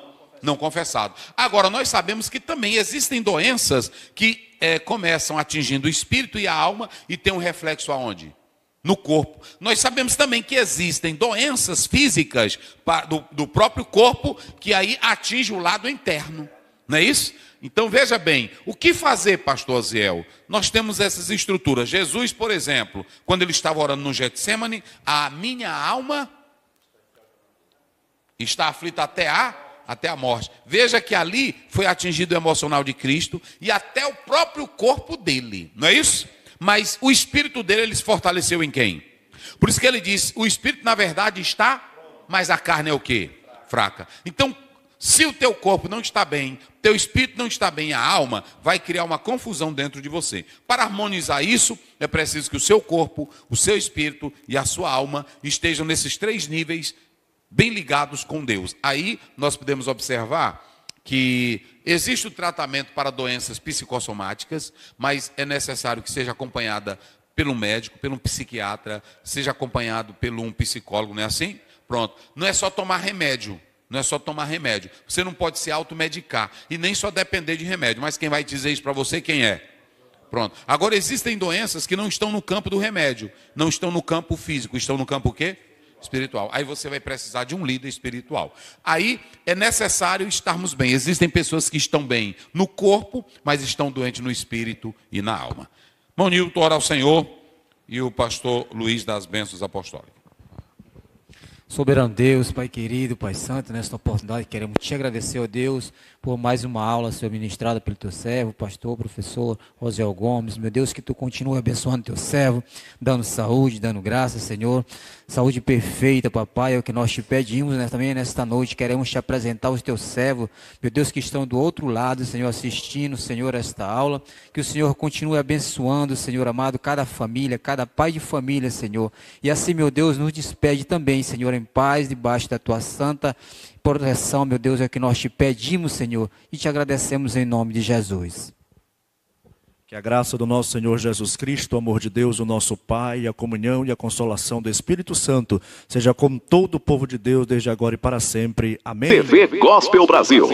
confessado. Agora, nós sabemos que também existem doenças que começam atingindo o espírito e a alma e tem um reflexo aonde? No corpo. Nós sabemos também que existem doenças físicas do próprio corpo que aí atinge o lado interno, não é isso? Então veja bem, o que fazer, pastor Aziel? Nós temos essas estruturas. Jesus, por exemplo, quando ele estava orando no Getsemane, a minha alma está aflita até a morte. Veja que ali foi atingido o emocional de Cristo e até o próprio corpo dele, não é isso? Mas o espírito dele, ele se fortaleceu em quem? Por isso que ele diz, o espírito na verdade está, mas a carne é o quê? Fraca. Então, se o teu corpo não está bem, teu espírito não está bem, a alma vai criar uma confusão dentro de você. Para harmonizar isso, é preciso que o seu corpo, o seu espírito e a sua alma estejam nesses três níveis bem ligados com Deus. Aí nós podemos observar que existe o tratamento para doenças psicossomáticas, mas é necessário que seja acompanhada pelo médico, pelo psiquiatra, seja acompanhado por um psicólogo, não é assim? Pronto. Não é só tomar remédio. Não é só tomar remédio. Você não pode se automedicar e nem só depender de remédio. Mas quem vai dizer isso para você, quem é? Pronto. Agora, existem doenças que não estão no campo do remédio. Não estão no campo físico. Estão no campo o quê? Espiritual. Aí você vai precisar de um líder espiritual. Aí é necessário estarmos bem. Existem pessoas que estão bem no corpo, mas estão doentes no espírito e na alma. Irmão Nilton, ora ao Senhor e o pastor Luiz das Bênçãos Apostólicas. Soberano Deus, Pai querido, Pai santo, nesta oportunidade queremos te agradecer, ó Deus, por mais uma aula, Senhor, ministrada pelo teu servo, pastor, professor Rosiel Gomes. Meu Deus, que tu continue abençoando teu servo, dando saúde, dando graça, Senhor. Saúde perfeita, papai, é o que nós te pedimos, né? Também nesta noite queremos te apresentar os teus servos, meu Deus, que estão do outro lado, Senhor, assistindo, Senhor, esta aula. Que o Senhor continue abençoando, Senhor amado, cada família, cada pai de família, Senhor. E assim, meu Deus, nos despede também, Senhor, em paz, debaixo da tua santa proteção, meu Deus, é o que nós te pedimos, Senhor, e te agradecemos em nome de Jesus. Que a graça do nosso Senhor Jesus Cristo, o amor de Deus, o nosso Pai, a comunhão e a consolação do Espírito Santo, seja com todo o povo de Deus, desde agora e para sempre. Amém. TV Gospel Brasil.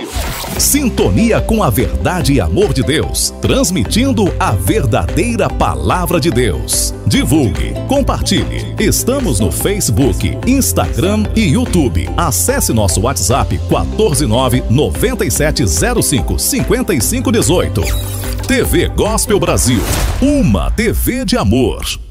Sintonia com a verdade e amor de Deus, transmitindo a verdadeira palavra de Deus. Divulgue, compartilhe. Estamos no Facebook, Instagram e YouTube. Acesse nosso WhatsApp 149-9705-5518. TV Gospel Brasil, uma TV de amor.